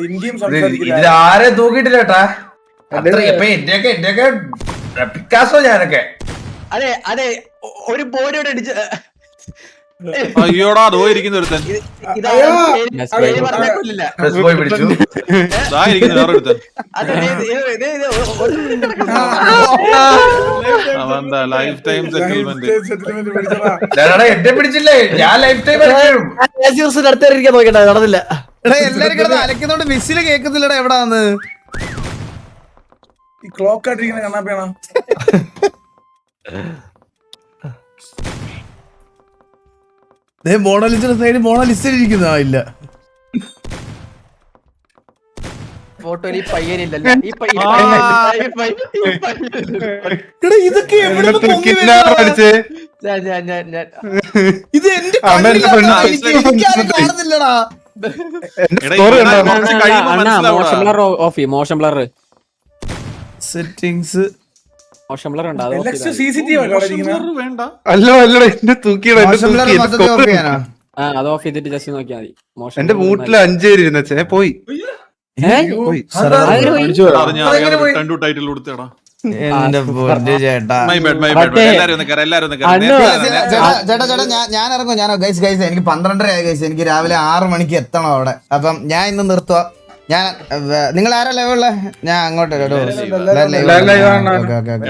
ഇന്ത്യയും സംസാരിക്കില്ല. ആരെ തൂക്കിയിട്ടില്ല കേട്ടാ. എന്റെയൊക്കെ പിക്കാസോ ഞാനൊക്കെ. അതെ ഒരു ബോഡിയോടെ അടിച്ച് അയ്യോടാ അതോ ഇരിക്കുന്ന ഒരുത്തൻ. പോയി പിടിച്ചു. വേറൊരുത്തൻ അതെന്താ ലൈഫ് ടൈം സെറ്റിൽമെന്റ്. എന്നെ പിടിച്ചില്ലേ? ഞാൻ ലൈഫ് ടൈം അടുത്തിരിക്കാൻ നോക്കട്ടെ, നടന്നില്ല. എടാ എല്ലാരും കിടന്ന് അലക്കുന്നോണ്ട് വിസില് കേൾക്കുന്നില്ലടാ. എവിടാന്ന് ഈ ക്ലോക്ക് ആയിട്ടിരിക്കുന്ന കണ്ണാപ്പിയാണോ? മോണലിസിന്റെ സൈഡ് മോണലിസ്റ്റിരിക്കുന്ന ഇല്ല. ഫോട്ടോയിൽ ഈ പയ്യനില്ലല്ലോ. ഈ ഇതൊക്കെ എവിടുന്ന് പൊങ്ങി വരുന്നതാ? ഇത് എന്റെ എനിക്കാരും കാണുന്നില്ലടാ. Motion blur settings motion blur ഉണ്ട്. അത് CCTV ആണോ ഇരിക്കുന്നത്? വേണ്ട. അല്ലടാ എന്റെ തൂക്കിയുടെ ഓഫ് ചെയ്യാനാ. അത് ഓഫ് ചെയ്തിട്ട് ജസ്റ്റ് നോക്കിയാൽ മതി. മോഷൻ എന്റെ വീട്ടില് 5 പേര് ഇരുന്നേ പോയി. ടൈറ്റിൽ കൊടുത്തേടാ. എന്റെ പൊന്നു ചേട്ടാ മൈ ബാഡ് എല്ലാരും ഒന്ന് കയറി എല്ലാരും ഒന്ന് അണ്ണോ. ചേട്ടാ ഞാൻ ഇറങ്ങും ഞാൻ ഗൈസ് എനിക്ക് 12:30 ആയി ഗൈസ് എനിക്ക് രാവിലെ 6 മണിക്ക് എത്തണം അവിടെ അപ്പം ഞാൻ ഇന്ന് നിർത്തുക ഞാൻ നിങ്ങൾ ആരാ ലൈവുള്ള ഞാൻ അങ്ങോട്ട്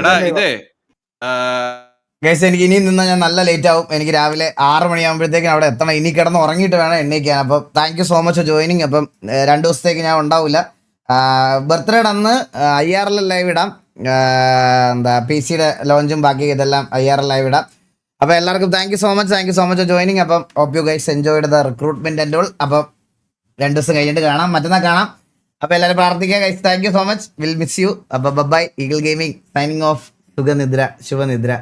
എടാ ഇതേ ഗൈസ് എനിക്ക് ഇനി നിന്നാ ഞാൻ നല്ല ലേറ്റ് ആവും എനിക്ക് രാവിലെ 6 മണിയാകുമ്പോഴത്തേക്കും അവിടെ എത്തണം ഇനി കിടന്ന് ഉറങ്ങിയിട്ട് വേണം എണ്ണീക്കാൻ അപ്പം thank you so much for joining അപ്പം 2 ദിവസത്തേക്ക് ഞാൻ ഉണ്ടാവില്ല ബർത്ത്ഡേയുടെ അന്ന് IRL ലൈവ് ഇടാം എന്താ PC യുടെ ലോഞ്ചും ബാക്കി ഇതെല്ലാം IRL ലൈവ് ഇടാം അപ്പൊ എല്ലാവർക്കും thank you so much for joining അപ്പം hope you guys enjoyed the recruitment and all അപ്പം 2 ദിവസം കഴിഞ്ഞിട്ട് കാണാം മറ്റന്നാൾ കാണാം അപ്പൊ എല്ലാവരും പ്രാർത്ഥിക്കുക guys thank you so much will miss you അപ്പൊ bye Eagle Gaming signing off ശുഭനിദ്ര